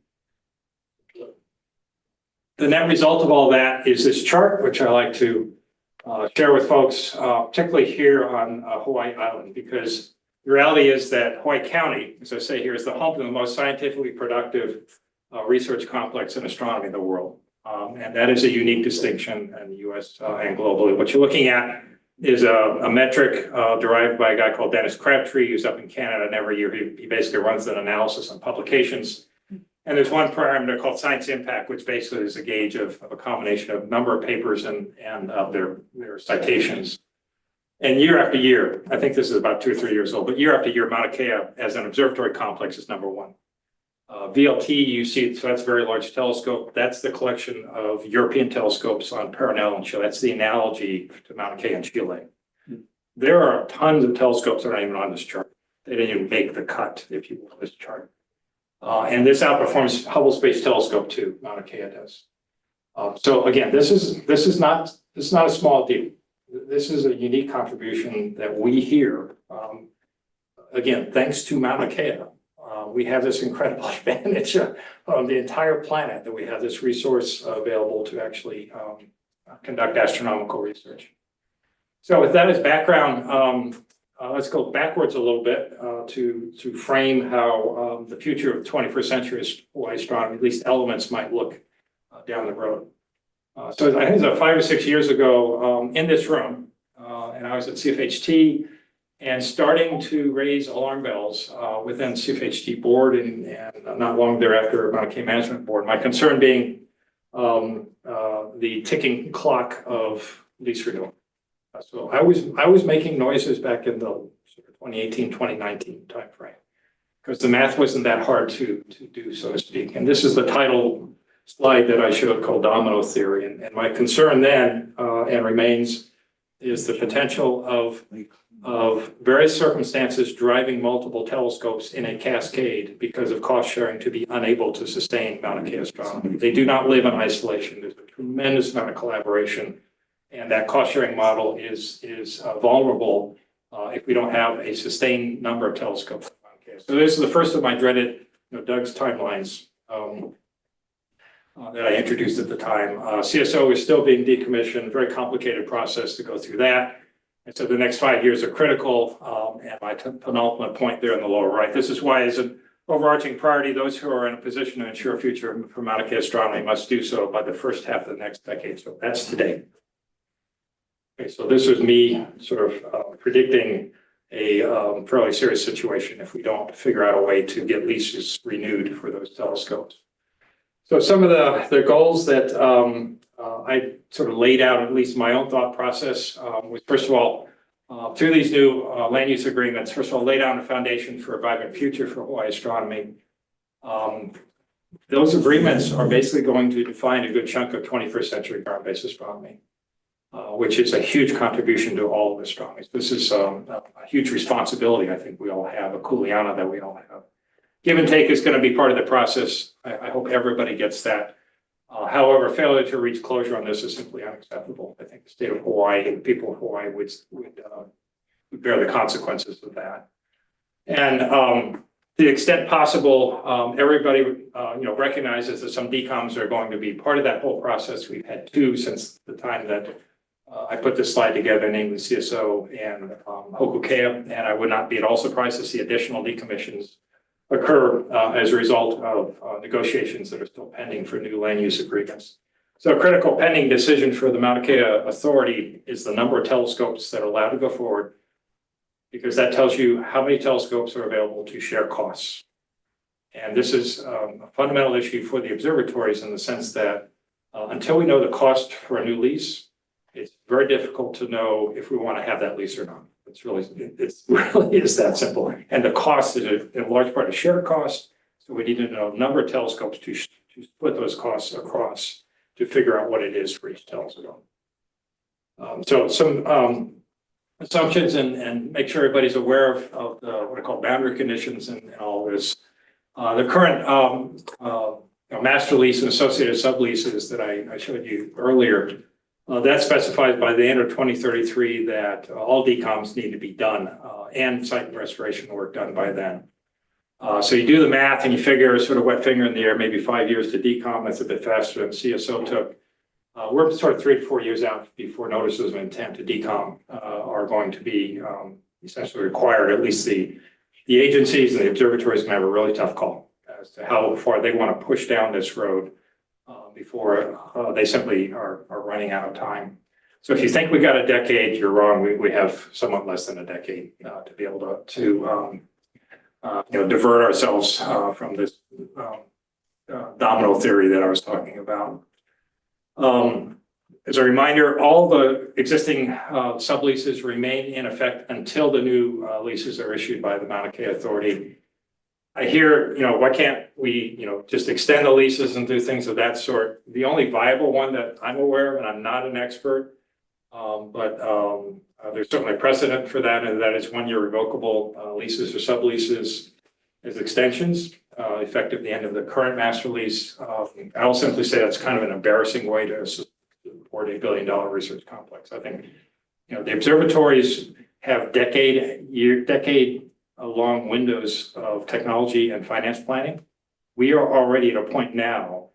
The net result of all that is this chart, which I like to share with folks, particularly here on Hawaii Island, because the reality is that Hawaii County, as I say here, is the home to the most scientifically productive research complex in astronomy in the world. And that is a unique distinction in the US and globally. What you're looking at is a metric derived by a guy called Dennis Crabtree, who's up in Canada, and every year he basically runs an analysis on publications. And there's one parameter called science impact, which basically is a gauge of a combination of number of papers and their citations. And year after year, I think this is about 2 or 3 years old, but year after year, Mauna Kea as an observatory complex is number one. VLT, you see, so that's a very large telescope. That's the collection of European telescopes on Paranel in Chile. That's the analogy to Mauna Kea in Chile. There are tons of telescopes that are not even on this chart. They didn't even make the cut, if you will, this chart. And this outperforms Hubble Space Telescope too, Mauna Kea does. So again, this is not a small deal. This is a unique contribution that we hear. Again, thanks to Mauna Kea, we have this incredible advantage on the entire planet that we have this resource available to actually conduct astronomical research. So with that as background, let's go backwards a little bit to frame how the future of 21st century Hawaii astronomy, at least elements, might look down the road. So I think it was 5 or 6 years ago in this room, and I was at CFHT and starting to raise alarm bells within CFHT board and not long thereafter Maunakea Management Board. My concern being the ticking clock of lease renewal. So I was making noises back in the 2018, 2019 timeframe because the math wasn't that hard to do, so to speak. And this is the title slide that I showed called domino theory. And my concern then and remains is the potential of various circumstances driving multiple telescopes in a cascade because of cost sharing to be unable to sustain Mauna Kea astronomy. They do not live in isolation. There's a tremendous amount of collaboration. And that cost sharing model is vulnerable if we don't have a sustained number of telescopes. So this is the first of my dreaded, Doug's timelines that I introduced at the time. CSO is still being decommissioned, very complicated process to go through that. And so the next 5 years are critical. And my penultimate point there in the lower right, this is why as an overarching priority, those who are in a position to ensure future for Mauna Kea astronomy must do so by the first half of the next decade. So that's today. Okay, so this was me sort of predicting a fairly serious situation if we don't figure out a way to get leases renewed for those telescopes. So some of the goals that I sort of laid out, at least my own thought process, was first of all, through these new land use agreements, first of all, lay down a foundation for a vibrant future for Hawaii astronomy. Those agreements are basically going to define a good chunk of 21st century ground-based astronomy. Which is a huge contribution to all of astronomy. This is a huge responsibility I think we all have, a kuleana that we all have. Give and take is going to be part of the process. I hope everybody gets that. However, failure to reach closure on this is simply unacceptable. I think the state of Hawaii and the people of Hawaii would bear the consequences of that. And to the extent possible, everybody recognizes that some decoms are going to be part of that whole process. We've had 2 since the time that I put this slide together, namely CSO and Hoku'ea, and I would not be at all surprised to see additional decommissions occur as a result of negotiations that are still pending for new land use agreements. So a critical pending decision for the Mauna Kea Authority is the number of telescopes that are allowed to go forward, because that tells you how many telescopes are available to share costs. And this is a fundamental issue for the observatories in the sense that until we know the cost for a new lease, it's very difficult to know if we want to have that lease or not. It really is that simple. And the cost is in large part a shared cost. So we need to know the number of telescopes to split those costs across to figure out what it is for each telescope. So some assumptions and make sure everybody's aware of the, what I call boundary conditions and all this. The current master lease and associated subleases that I showed you earlier, that specifies by the end of 2033 that all decoms need to be done and site restoration work done by then. So you do the math and you figure sort of wet finger in the air, maybe 5 years to decom. That's a bit faster than CSO took. We're sort of 3 to 4 years out before notices of intent to decom are going to be essentially required. At least the agencies and the observatories can have a really tough call as to how far they want to push down this road before they simply are running out of time. So if you think we got a decade, you're wrong. We have somewhat less than a decade to be able to divert ourselves from this domino theory that I was talking about. As a reminder, all the existing subleases remain in effect until the new leases are issued by the Maunakea Authority. I hear, why can't we, just extend the leases and do things of that sort? The only viable one that I'm aware of, and I'm not an expert, but there's certainly a precedent for that, and that is 1-year revocable leases or subleases as extensions, effective the end of the current master lease. I'll simply say that's kind of an embarrassing way to support $8 billion research complex. I think, the observatories have decade-long windows of technology and finance planning. We are already at a point now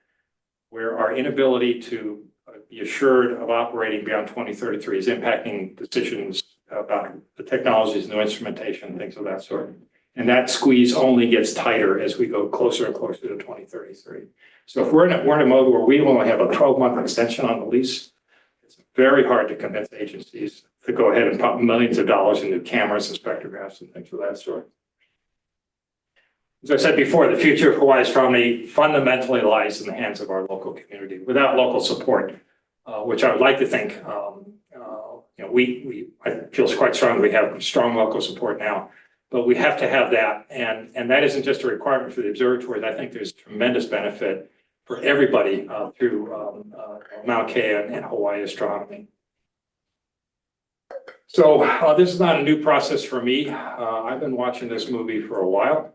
where our inability to be assured of operating beyond 2033 is impacting decisions about the technologies, new instrumentation, things of that sort. And that squeeze only gets tighter as we go closer and closer to 2033. So if we're in a mode where we only have a 12-month extension on the lease, it's very hard to convince agencies to go ahead and pump millions of dollars into cameras and spectrographs and things of that sort. As I said before, the future of Hawaii astronomy fundamentally lies in the hands of our local community. Without local support, which I would like to think, I feel quite strongly we have strong local support now, but we have to have that. And that isn't just a requirement for the observatories. I think there's tremendous benefit for everybody through Mauna Kea and Hawaii astronomy. So this is not a new process for me. I've been watching this movie for a while.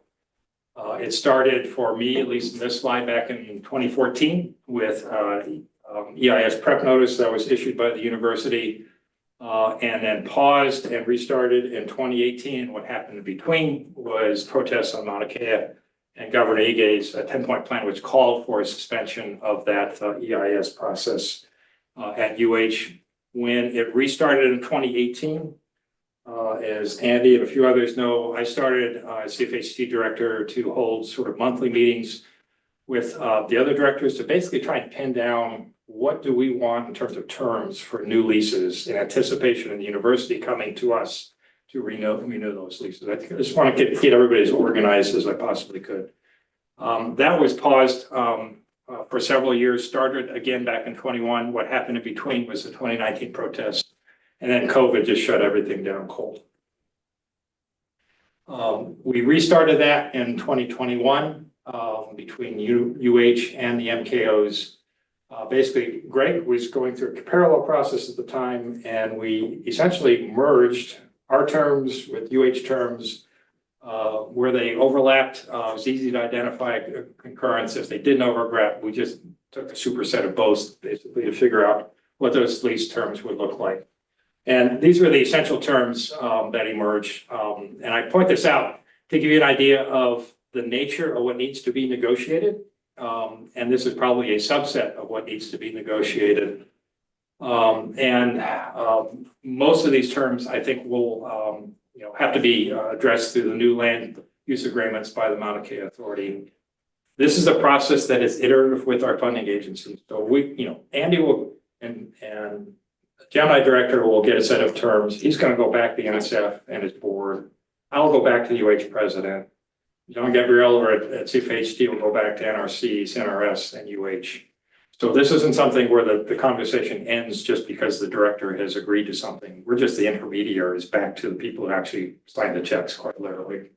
It started for me, at least in this slide, back in 2014 with EIS prep notice that was issued by the university and then paused and restarted in 2018. What happened in between was protests on Mauna Kea and Governor Ige's 10-point plan, which called for a suspension of that EIS process at UH. When it restarted in 2018, as Andy and a few others know, I started as CFHT director to hold sort of monthly meetings with the other directors to basically try and pin down what do we want in terms of terms for new leases in anticipation of the university coming to us to renew those leases. I just want to get everybody as organized as I possibly could. That was paused for several years, started again back in 21. What happened in between was the 2019 protests, and then COVID just shut everything down cold. We restarted that in 2021 between UH and the MKOs. Basically, Greg was going through a parallel process at the time, and we essentially merged our terms with UH terms where they overlapped. It was easy to identify concurrence. If they didn't overlap, we just took a superset of both basically to figure out what those lease terms would look like. And these were the essential terms that emerged. And I point this out to give you an idea of the nature of what needs to be negotiated. And this is probably a subset of what needs to be negotiated. Most of these terms, I think, will have to be addressed through the new land use agreements by the Mauna Kea Authority. This is a process that is iterative with our funding agencies. So Andy will and Gemini director will get a set of terms. He's going to go back to the NSF and his board. I'll go back to the UH president. John Gabriel over at CFHT will go back to NRC, CNRS, and UH. So this isn't something where the conversation ends just because the director has agreed to something. We're just the intermediaries back to the people who actually signed the checks, quite literally.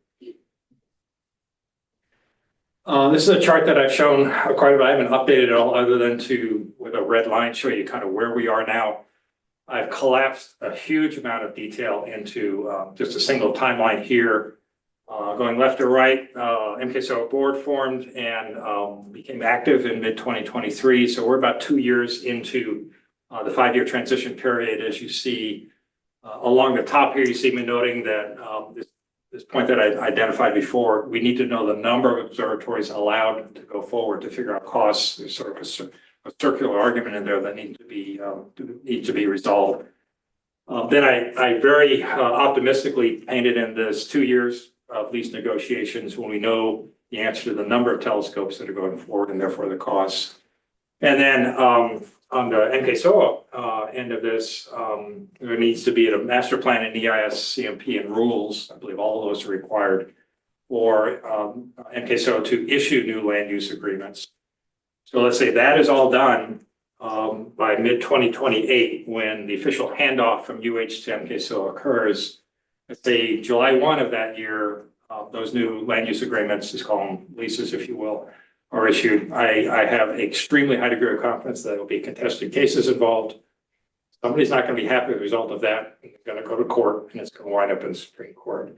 This is a chart that I've shown quite a bit. I haven't updated it all other than to, with a red line, show you kind of where we are now. I've collapsed a huge amount of detail into just a single timeline here. Going left to right, MKSO board formed and became active in mid-2023. So we're about 2 years into the 5-year transition period. As you see along the top here, you see me noting that this point that I identified before, we need to know the number of observatories allowed to go forward to figure out costs. There's sort of a circular argument in there that needs to be resolved. Then I very optimistically painted in this 2 years of lease negotiations when we know the answer to the number of telescopes that are going forward and therefore the costs. And then on the MKSO end of this, there needs to be a master plan and EIS, CMP, and rules. I believe all of those are required for MKSO to issue new land use agreements. So let's say that is all done by mid-2028, when the official handoff from UH to MKSO occurs. Let's say July 1 of that year, those new land use agreements, just call them leases, if you will, are issued. I have an extremely high degree of confidence that there will be contested cases involved. Somebody's not going to be happy with the result of that. They're going to go to court, and it's going to wind up in the Supreme Court.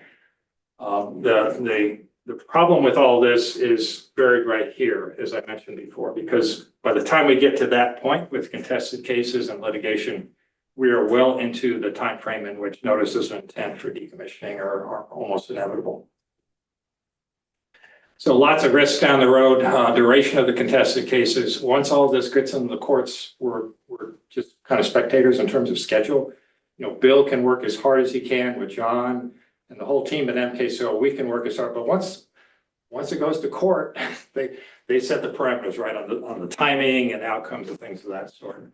The problem with all this is buried right here, as I mentioned before, because by the time we get to that point with contested cases and litigation, we are well into the time frame in which notices of intent for decommissioning are almost inevitable. So lots of risks down the road, duration of the contested cases. Once all of this gets into the courts, we're just kind of spectators in terms of schedule. You know, Bill can work as hard as he can with John and the whole team at MKSO. We can work as hard, but once it goes to court, they set the parameters right on the timing and outcomes and things of that sort.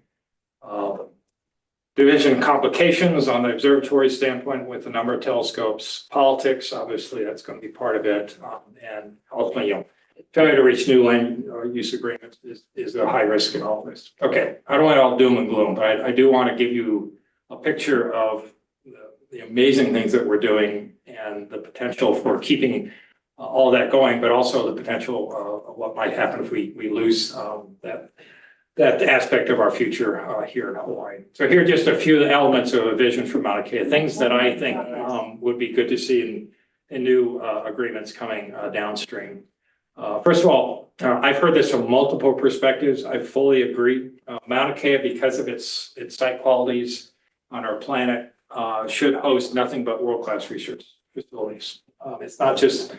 Division complications on the observatory standpoint with the number of telescopes, politics, obviously that's going to be part of it. And ultimately, you know, failure to reach new land use agreements is a high risk in all this. Okay, I don't want it all doom and gloom, but I do want to give you a picture of the amazing things that we're doing and the potential for keeping all that going, but also the potential of what might happen if we lose that aspect of our future here in Hawaii. So here are just a few elements of a vision for Mauna Kea, things that I think would be good to see in new agreements coming downstream. First of all, I've heard this from multiple perspectives. I fully agree. Mauna Kea, because of its site qualities on our planet, should host nothing but world-class research facilities. It's not just,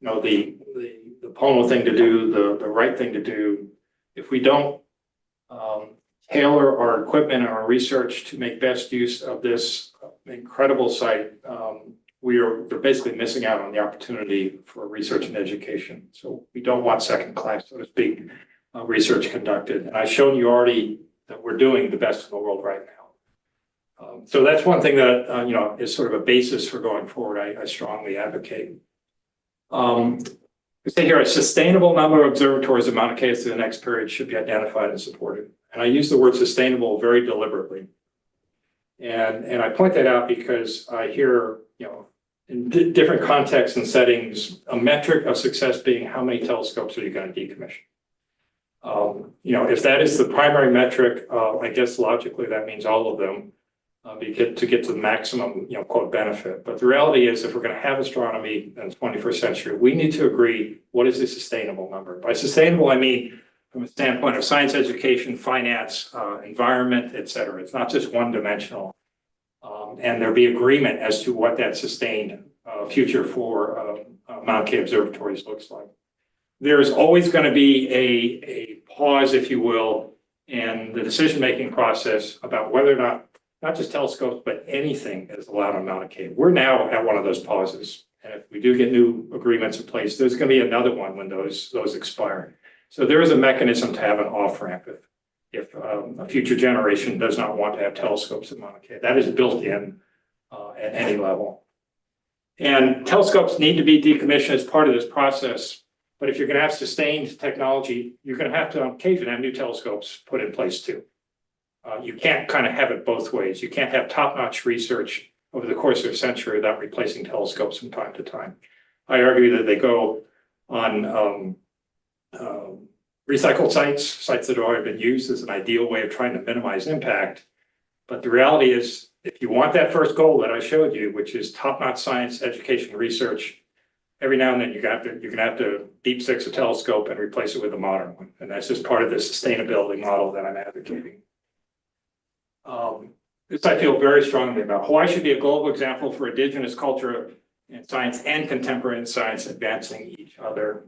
you know, the Pono thing to do, the right thing to do. If we don't tailor our equipment and our research to make best use of this incredible site, we're basically missing out on the opportunity for research and education. So we don't want second class, so to speak, research conducted. And I've shown you already that we're doing the best in the world right now. So that's one thing that, you know, is sort of a basis for going forward. I strongly advocate. We say here a sustainable number of observatories in Mauna Kea through the next period should be identified and supported. And I use the word sustainable very deliberately. And I point that out because I hear, you know, in different contexts and settings, a metric of success being how many telescopes are you going to decommission? You know, if that is the primary metric, I guess logically that means all of them to get to the maximum, you know, quote benefit. But the reality is, if we're going to have astronomy in the 21st century, we need to agree what is a sustainable number. By sustainable, I mean from a standpoint of science education, finance, environment, et cetera. It's not just one dimensional. And there be agreement as to what that sustained future for Mauna Kea observatories looks like. There's always going to be a pause, if you will, in the decision-making process about whether or not just telescopes, but anything is allowed on Mauna Kea. We're now at one of those pauses. And if we do get new agreements in place, there's going to be another one when those expire. So there is a mechanism to have an off-ramp if a future generation does not want to have telescopes at Mauna Kea. That is built in at any level. And telescopes need to be decommissioned as part of this process. But if you're going to have sustained technology, you're going to have to on occasion have new telescopes put in place too. You can't kind of have it both ways. You can't have top-notch research over the course of a century without replacing telescopes from time to time. I argue that they go on recycled sites that have already been used as an ideal way of trying to minimize impact. But the reality is, if you want that first goal that I showed you, which is top-notch science, education, research, every now and then you're gonna have to deep six a telescope and replace it with a modern one. And that's just part of the sustainability model that I'm advocating. This I feel very strongly about. Hawaii should be a global example for indigenous culture and science and contemporary science advancing each other.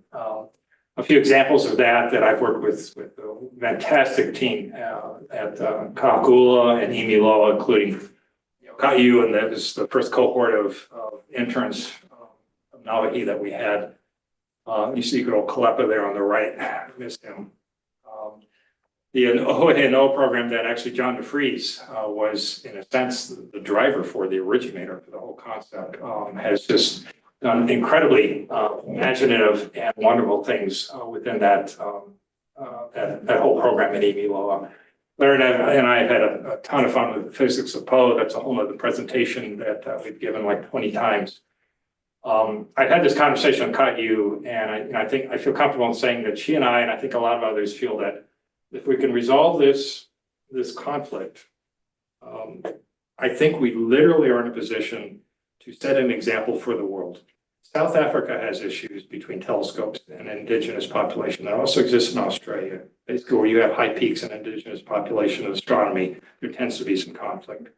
A few examples of that I've worked with a fantastic team at Kakula and Imiloa, including Kaiu, and that is the first cohort of interns of Nawahi that we had. You see good old Kalepa there on the right, miss him. The OHNO program that actually John DeFries was, in a sense, the driver for, the originator for the whole concept, has just done incredibly imaginative and wonderful things within that whole program at Imiloa. Larry and I have had a ton of fun with the physics of Poe. That's a whole other presentation that we've given like 20 times. I've had this conversation with Kaiu, and I think I feel comfortable in saying that she and I think a lot of others feel that if we can resolve this conflict, I think we literally are in a position to set an example for the world. South Africa has issues between telescopes and indigenous population that also exists in Australia. Basically, where you have high peaks in indigenous population of astronomy, there tends to be some conflict.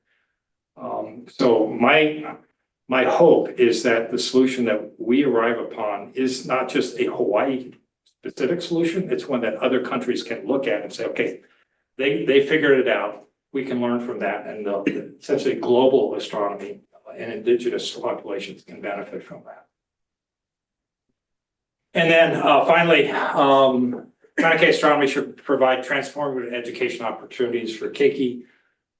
So my hope is that the solution that we arrive upon is not just a Hawaii specific solution, it's one that other countries can look at and say, okay, they figured it out. We can learn from that, and essentially global astronomy and indigenous populations can benefit from that. And then finally, Maunakea Astronomy should provide transformative education opportunities for Keiki.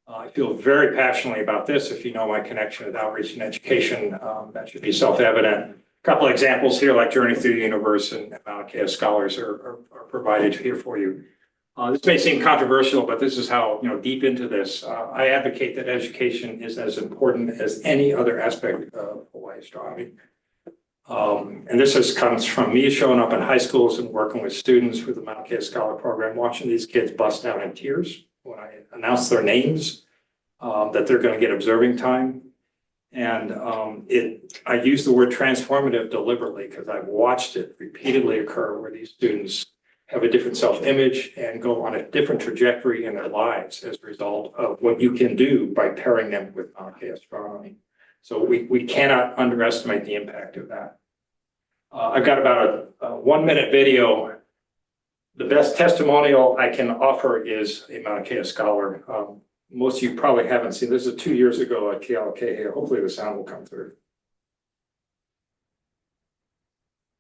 I feel very passionately about this. If you know my connection with outreach and education, that should be self-evident. A couple of examples here, like Journey Through the Universe and Maunakea Scholars are provided here for you. This may seem controversial, but this is how, deep into this. I advocate that education is as important as any other aspect of Hawaii astronomy. And this comes from me showing up in high schools and working with students with the Maunakea Scholar Program, watching these kids bust down in tears when I announce their names, that they're going to get observing time. And I use the word transformative deliberately because I've watched it repeatedly occur where these students have a different self-image and go on a different trajectory in their lives as a result of what you can do by pairing them with Maunakea astronomy. So we cannot underestimate the impact of that. I've got about a 1-minute video. The best testimonial I can offer is a Maunakea scholar. Most of you probably haven't seen, this is 2 years ago at Kealakekea. Hopefully the sound will come through.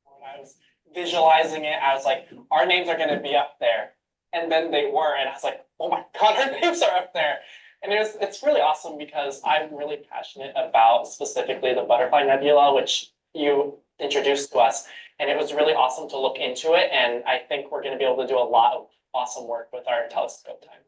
When I was visualizing it, I was like, our names are gonna be up there. And then they were, and I was like, oh my God, our names are up there. And it's really awesome because I'm really passionate about specifically the Butterfly Nebula, which you introduced to us. And it was really awesome to look into it. And I think we're gonna be able to do a lot of awesome work with our telescope time.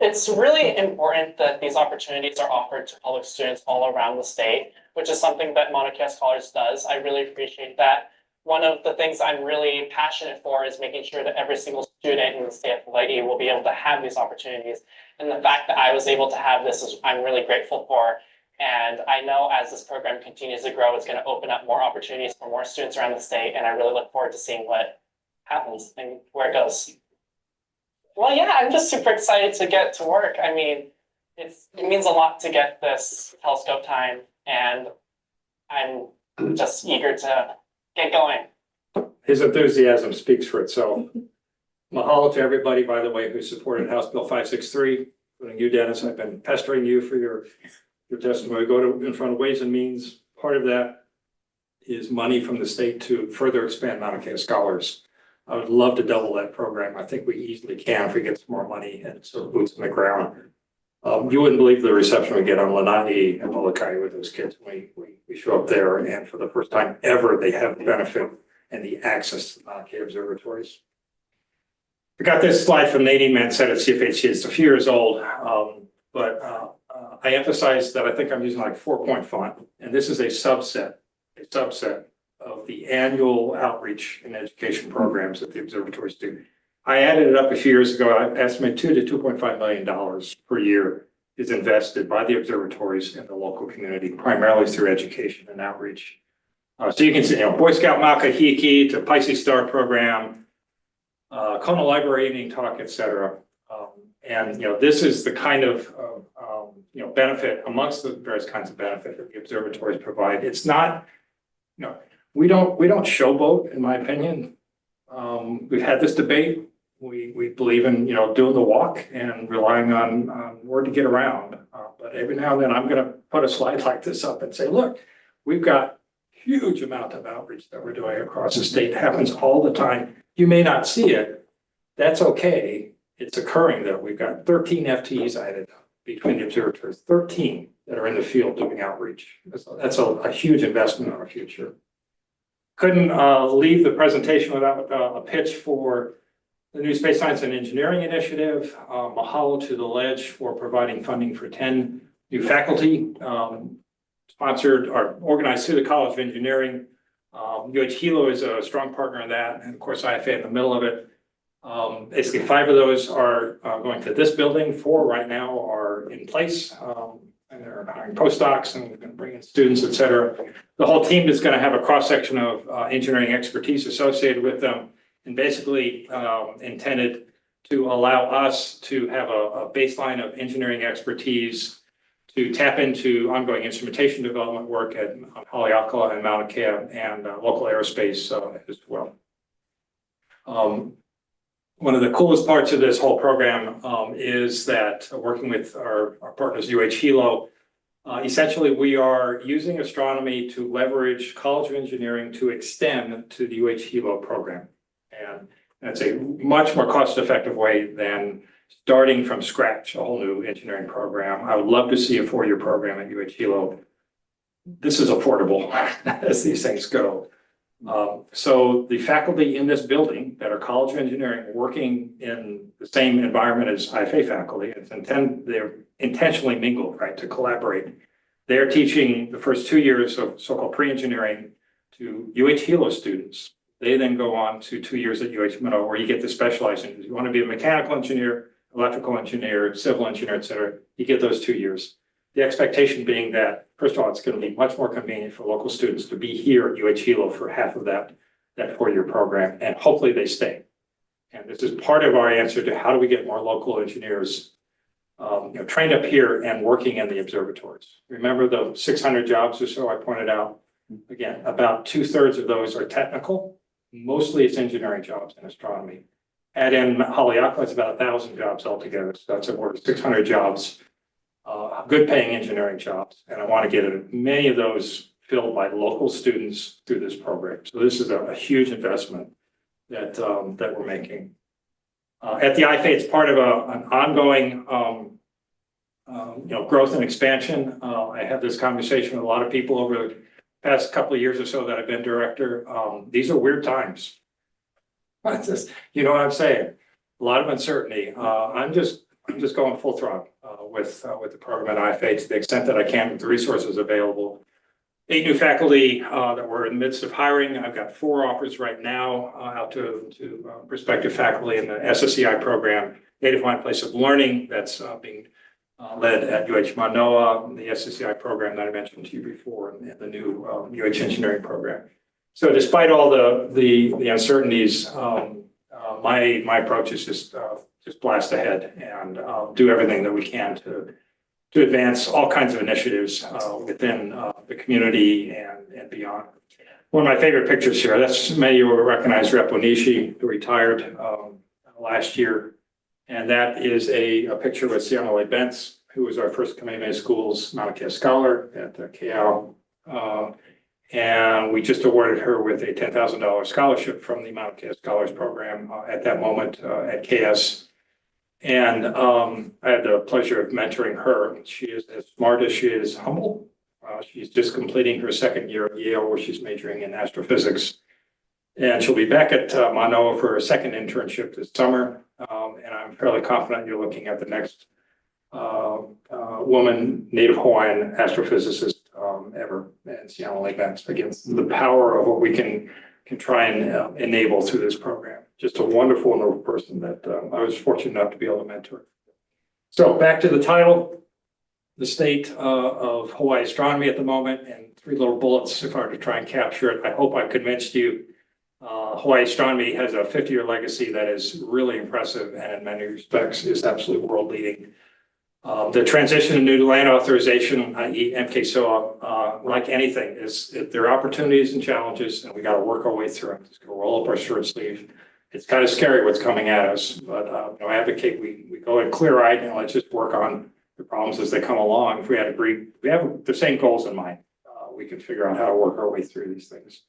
It's really important that these opportunities are offered to public students all around the state, which is something that Maunakea Scholars does. I really appreciate that. One of the things I'm really passionate for is making sure that every single student in the state of Hawaii will be able to have these opportunities. And the fact that I was able to have this is I'm really grateful for. And I know as this program continues to grow, it's going to open up more opportunities for more students around the state. And I really look forward to seeing what happens and where it goes. Well, yeah, I'm just super excited to get to work. I mean, it means a lot to get this telescope time, and I'm just eager to get going. His enthusiasm speaks for itself. Mahalo to everybody, by the way, who supported House Bill 563, including you, Dennis. I've been pestering you for your testimony. Go in front of Ways and Means. Part of that is money from the state to further expand Maunakea Scholars. I would love to double that program. I think we easily can if we get some more money and some boots on the ground. You wouldn't believe the reception we get on Lanai and Molokai with those kids. We show up there, and for the first time ever, they have the benefit and the access to the Maunakea observatories. I got this slide from Nadine Mansett at CFHC. It's a few years old, but I emphasize that I think I'm using like 4-point font, and this is a subset of the annual outreach and education programs that the observatories do. I added it up a few years ago. I estimate $2 to $2.5 million per year is invested by the observatories in the local community, primarily through education and outreach. So you can see, Boy Scout Makahiki to Pisces Star program, Kona Library evening talk, et cetera. And, this is the kind of, benefit amongst the various kinds of benefit that the observatories provide. It's not, we don't showboat, in my opinion. We've had this debate. We believe in, doing the walk and relying on word to get around. But every now and then I'm going to put a slide like this up and say, look, we've got huge amount of outreach that we're doing across the state. It happens all the time. You may not see it. That's okay. It's occurring though. We've got 13 FTEs added between the observatories, 13 that are in the field doing outreach. That's a huge investment in our future. Couldn't leave the presentation without a pitch for the new Space Science and Engineering Initiative. Mahalo to the Ledge for providing funding for 10 new faculty, sponsored or organized through the College of Engineering. UH Hilo is a strong partner in that, and of course IFA in the middle of it. Basically 5 of those are going to this building. 4 right now are in place, and they're hiring postdocs and going to bring in students, et cetera. The whole team is going to have a cross-section of engineering expertise associated with them, and basically intended to allow us to have a baseline of engineering expertise to tap into ongoing instrumentation development work at Haleakala and Mauna Kea and local aerospace as well. One of the coolest parts of this whole program is that working with our partners UH Hilo, essentially we are using astronomy to leverage College of Engineering to extend to the UH Hilo program. And that's a much more cost-effective way than starting from scratch, a whole new engineering program. I would love to see a 4-year program at UH Hilo. This is affordable as these things go. So the faculty in this building that are College of Engineering working in the same environment as IFA faculty, they're intentionally mingled, right, to collaborate. They're teaching the first 2 years of so-called pre-engineering to UH Hilo students. They then go on to 2 years at UH Manoa, where you get to specialize in. If you want to be a mechanical engineer, electrical engineer, civil engineer, et cetera, you get those 2 years. The expectation being that, first of all, it's going to be much more convenient for local students to be here at UH Hilo for half of that 4-year program, and hopefully they stay. And this is part of our answer to how do we get more local engineers trained up here and working in the observatories. Remember the 600 jobs or so I pointed out? Again, about 2/3 of those are technical. Mostly it's engineering jobs in astronomy. Add in Haleakala, it's about 1,000 jobs altogether. So that's over 600 jobs, good paying engineering jobs. And I want to get many of those filled by local students through this program. So this is a huge investment that we're making. At the IFA, it's part of an ongoing growth and expansion. I had this conversation with a lot of people over the past couple of years or so that I've been director. These are weird times. You know what I'm saying? A lot of uncertainty. I'm just going full throttle with the program at IFA to the extent that I can with the resources available. 8 new faculty that we're in the midst of hiring. I've got 4 offers right now out to prospective faculty in the SSEI program, Native Hawaiian Place of Learning, that's being led at UH Manoa, the SSEI program that I mentioned to you before, and the new UH Engineering program. So despite all the uncertainties, my approach is just blast ahead and do everything that we can to advance all kinds of initiatives within the community and beyond. One of my favorite pictures here, that's many of you will recognize Rep Onishi, who retired last year. And that is a picture with Sianale Bentz, who was our first Kamehameha Schools Mauna Kea Scholar at Keao. And we just awarded her with a $10,000 scholarship from the Mauna Kea Scholars Program at that moment at KS. And I had the pleasure of mentoring her. She is as smart as she is humble. She's just completing her 2nd year at Yale, where she's majoring in astrophysics. And she'll be back at Manoa for a 2nd internship this summer. And I'm fairly confident you're looking at the next woman Native Hawaiian astrophysicist ever, and Sianale Bentz. Again, the power of what we can try and enable through this program. Just a wonderful, noble person that I was fortunate enough to be able to mentor. So back to the title. the state of Hawaii astronomy at the moment in 3 little bullets if I were to try and capture it. I hope I've convinced you. Hawaii astronomy has a 50-year legacy that is really impressive and in many respects is absolutely world leading. The transition to new land authorization, i.e. MKSOA, like anything, there are opportunities and challenges, and we got to work our way through them. Just gonna roll up our short sleeve. It's kind of scary what's coming at us, but I advocate we go in clear-eyed and let's just work on the problems as they come along. If we have the same goals in mind, we can figure out how to work our way through these things.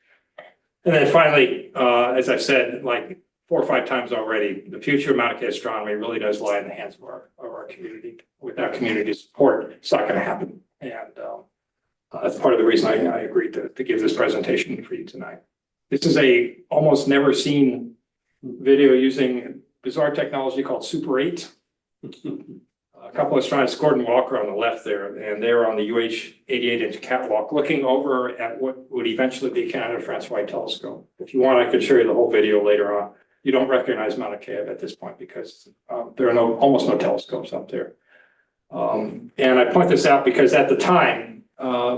And then finally, as I've said, like 4 or 5 times already, the future of Maunakea astronomy really does lie in the hands of our community. Without community support, it's not going to happen. And that's part of the reason I agreed to give this presentation for you tonight. This is a almost never seen video using bizarre technology called Super 8. A couple of astronomers, Gordon Walker on the left there, and they're on the UH 88-inch catwalk looking over at what would eventually be Canada France Wide Telescope. If you want, I could show you the whole video later on. You don't recognize Mauna Kea at this point because there are almost no telescopes up there. And I point this out because at the time,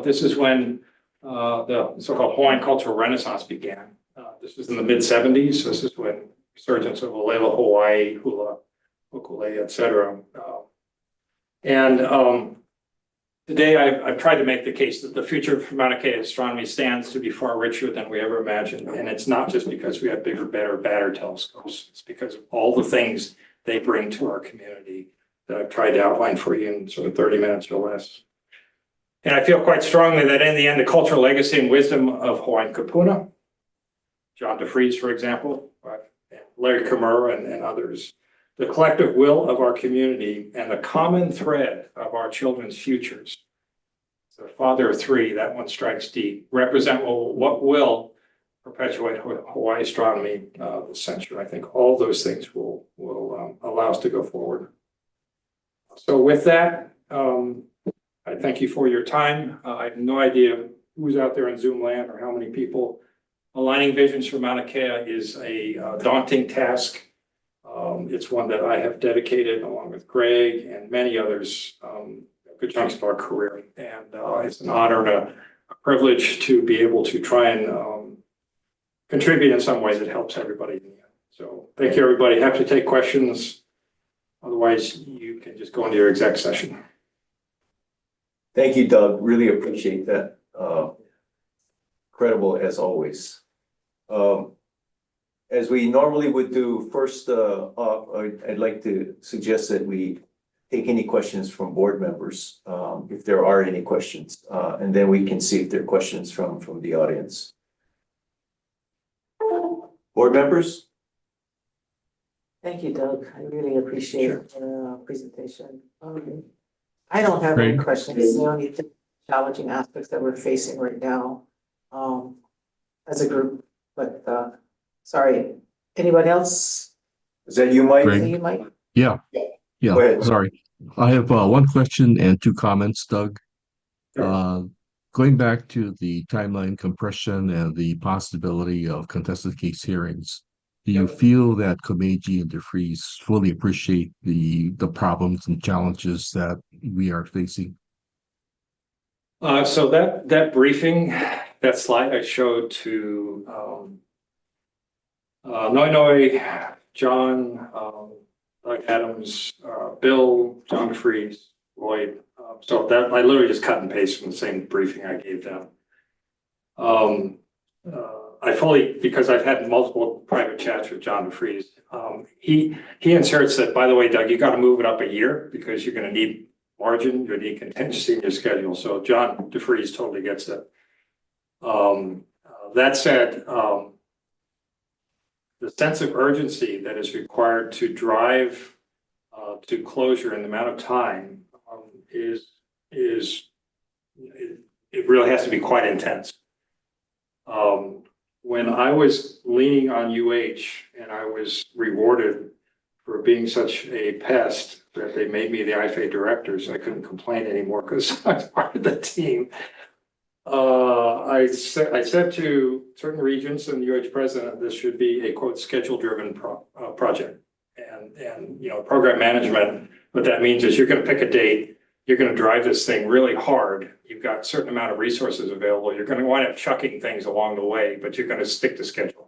this is when the so-called Hawaiian Cultural Renaissance began. This was in the mid-70s. This is when resurgence of Olela, Hawaii, hula, ukulele, etc. Today I've tried to make the case that the future for Mauna Kea astronomy stands to be far richer than we ever imagined. And it's not just because we have bigger, better, badder telescopes. It's because of all the things they bring to our community that I've tried to outline for you in sort of 30 minutes or less. And I feel quite strongly that in the end, the cultural legacy and wisdom of Hawaiian Kupuna, John DeFries, for example, Larry Kimura and others, the collective will of our community and the common thread of our children's futures. So father of 3, that one strikes deep, represent what will perpetuate Hawaii astronomy this century. I think all those things will allow us to go forward. So with that, I thank you for your time. I have no idea who's out there in Zoom land or how many people. Aligning visions for Mauna Kea is a daunting task. It's one that I have dedicated along with Greg and many others, good chunks of our career. And it's an honor and a privilege to be able to try and contribute in some way that helps everybody in the end. So thank you, everybody. Happy to take questions. Otherwise, you can just go into your exec session. Thank you, Doug. Really appreciate that. Incredible as always. As we normally would do, first off, I'd like to suggest that we take any questions from board members, if there are any questions, and then we can see if there are questions from the audience. Board members? Thank you, Doug. I really appreciate the presentation. I don't have any questions. The only challenging aspects that we're facing right now as a group, but sorry, anybody else? Is that you, Mike? Great. Is that you, Mike? Yeah. Go ahead. Sorry. I have 1 question and 2 comments, Doug. Going back to the timeline compression and the possibility of contested case hearings, do you feel that Komeiji and DeFries fully appreciate the problems and challenges that we are facing? So that briefing, that slide I showed to Noi, John, Doug Adams, Bill, John DeFries, Lloyd. So that I literally just cut and paste from the same briefing I gave them. I fully, because I've had multiple private chats with John DeFries, he inserts that, by the way, Doug, you got to move it up a year because you're going to need margin, you're going to need contingency in your schedule. So John DeFries totally gets it. That said, the sense of urgency that is required to drive to closure in the amount of time it really has to be quite intense. When I was leaning on UH and I was rewarded for being such a pest that they made me the IFA director, so I couldn't complain anymore because I was part of the team. I said to certain regions and the UH president, this should be a quote schedule-driven project, and program management. What that means is you're going to pick a date, you're gonna drive this thing really hard. You've got a certain amount of resources available. You're gonna wind up chucking things along the way, but you're gonna stick to schedule.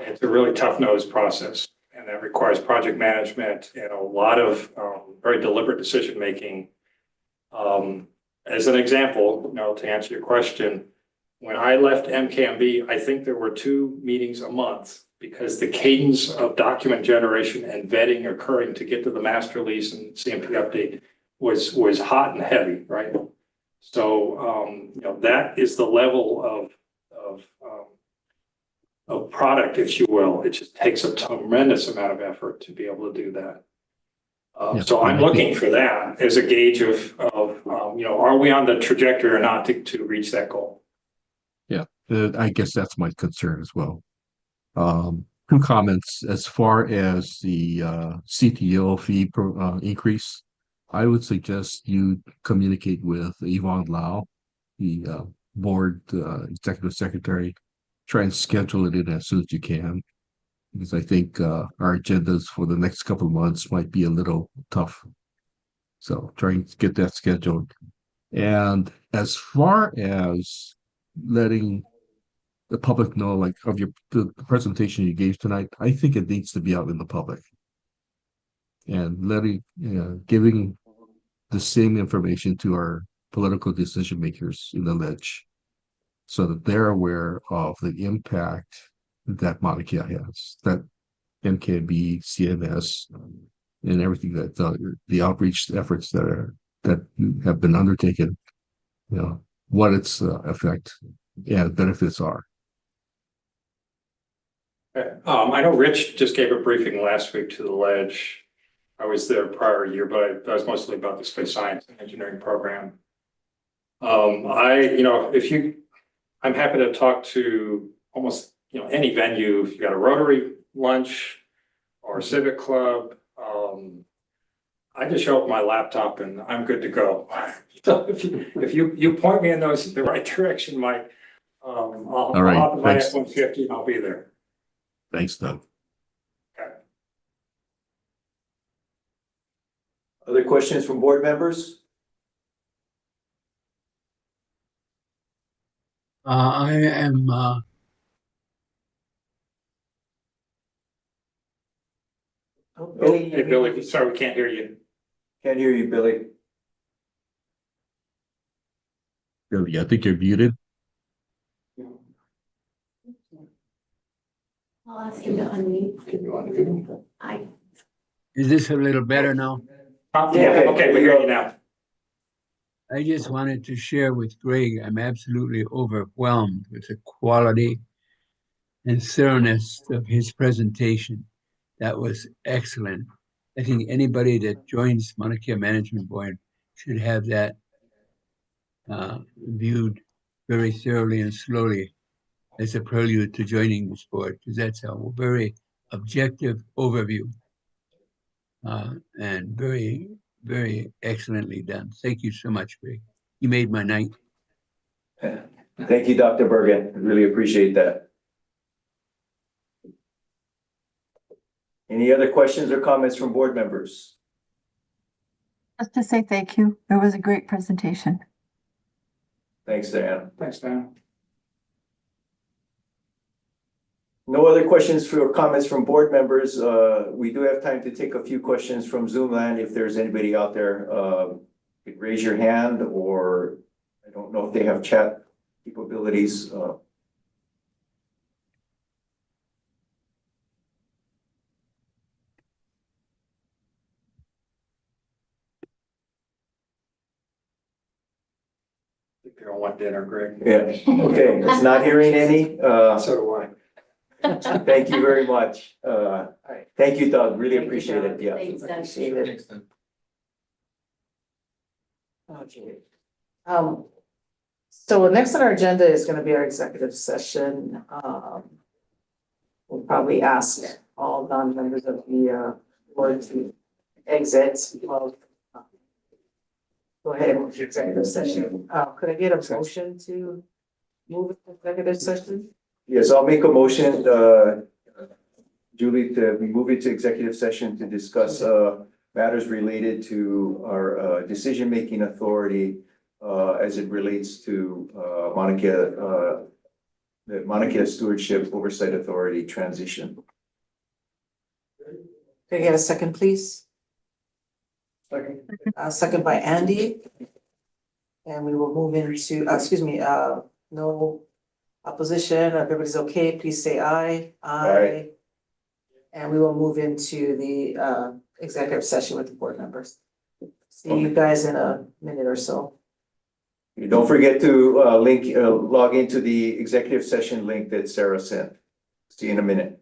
It's a really tough-nosed process, and that requires project management and a lot of very deliberate decision-making. As an example, to answer your question, when I left MKMB, I think there were 2 meetings a month because the cadence of document generation and vetting occurring to get to the master lease and CMP update was hot and heavy, right? So, that is the level of product, if you will. It just takes a tremendous amount of effort to be able to do that. So I'm looking for that as a gauge of are we on the trajectory or not to reach that goal? Yeah, I guess that's my concern as well. 2 comments as far as the CTO fee increase. I would suggest you communicate with Yvonne Lau, the board executive secretary. Try and schedule it in as soon as you can, because I think our agendas for the next couple of months might be a little tough. So trying to get that scheduled. And as far as letting the public know, like of the presentation you gave tonight, I think it needs to be out in the public. And giving the same information to our political decision makers in the ledge, so that they're aware of the impact that Maunakea has, that MKB, CMS, and everything that the outreach efforts that have been undertaken, what its effect and benefits are. I know Rich just gave a briefing last week to the ledge. I was there prior year, but that was mostly about the space science and engineering program. I'm happy to talk to almost any venue. If you got a Rotary lunch or a civic club, I just show up my laptop and I'm good to go. So if you point me in the right direction, Mike, I'll hop in my F-150 and I'll be there. Thanks, Doug. Okay. Other questions from board members? I am Hey, Billy, sorry, we can't hear you. Can't hear you, Billy. Billy, I think you're muted. I'll ask him to unmute. Can you unmute? Is this a little better now? Yeah, okay, we hear you now. I just wanted to share with Greg, I'm absolutely overwhelmed with the quality and thoroughness of his presentation. That was excellent. I think anybody that joins Maunakea Management Board should have that viewed very thoroughly and slowly as a prelude to joining this board, because that's a very objective overview and very, very excellently done. Thank you so much, Greg. You made my night. Thank you, Dr. Bergen. I really appreciate that. Any other questions or comments from board members? Just to say thank you. It was a great presentation. Thanks, Diana. Thanks, Dan. No other questions or comments from board members. We do have time to take a few questions from Zoom land. If there's anybody out there, raise your hand, or I don't know if they have chat capabilities. They don't want dinner, Greg. Yeah, okay, it's not hearing any. So do I. Thank you very much. Thank you, Doug. Really appreciate it. Yeah. Thanks, Doug. Okay. So next on our agenda is going to be our executive session. We'll probably ask all non-members of the board to exit. Well, go ahead and move to executive session. Could I get a motion to move to executive session? Yes, I'll make a motion, Julie, to move into executive session to discuss matters related to our decision-making authority as it relates to the Maunakea Stewardship Oversight Authority transition. Can I get a second, please? Second. Second by Andy. And we will move into, no opposition, everybody's okay, please say aye. Aye. And we will move into the executive session with the board members. See you guys in a minute or so. Don't forget to log into the executive session link that Sarah sent. See you in a minute.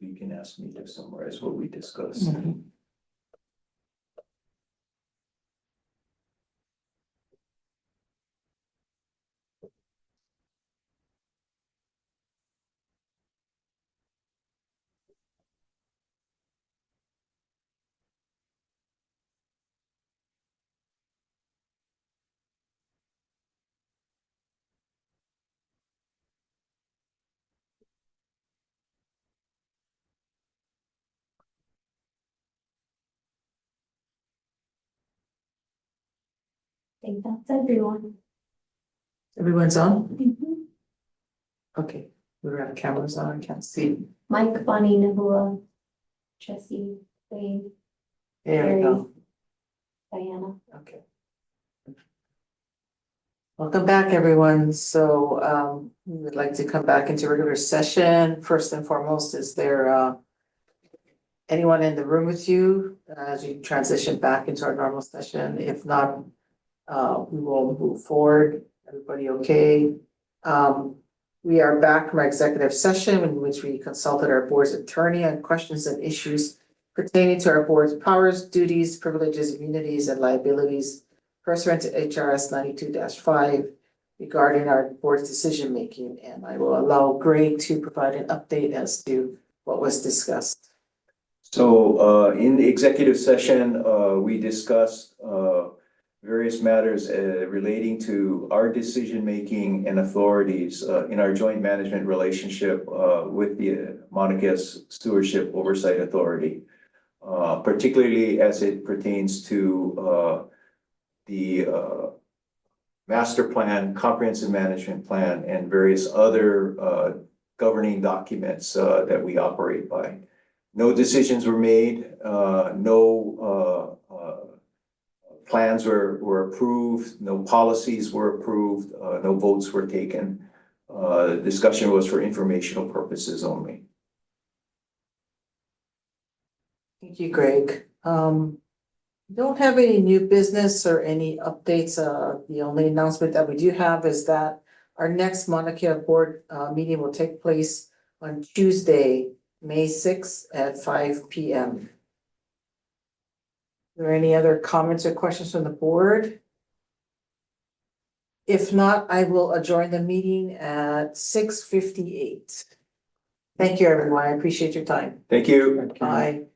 you can ask me to summarize what we discussed. I think that's everyone. Everyone's on? Mhm. Okay, we have cameras on, I can't see. Mike, Bonnie, Nahua, Jesse, Wayne, There we go. Diana. Okay. Welcome back, everyone. So we would like to come back into regular session. First and foremost, is there anyone in the room with you as you transition back into our normal session? If not, we will move forward. Everybody okay? We are back from our executive session in which we consulted our board's attorney on questions and issues pertaining to our board's powers, duties, privileges, immunities, and liabilities pursuant to HRS 92-5 regarding our board's decision-making. And I will allow Greg to provide an update as to what was discussed. So in the executive session, we discussed various matters relating to our decision-making and authorities in our joint management relationship with the Maunakea Stewardship Oversight Authority, particularly as it pertains to the master plan, comprehensive management plan, and various other governing documents that we operate by. No decisions were made, no plans were approved, no policies were approved, no votes were taken. The discussion was for informational purposes only. Thank you, Greg. Don't have any new business or any updates. The only announcement that we do have is that our next Maunakea board meeting will take place on Tuesday, May 6th at 5 p.m. Are there any other comments or questions from the board? If not, I will adjourn the meeting at 6:58. Thank you, everyone. I appreciate your time. Thank you. Bye.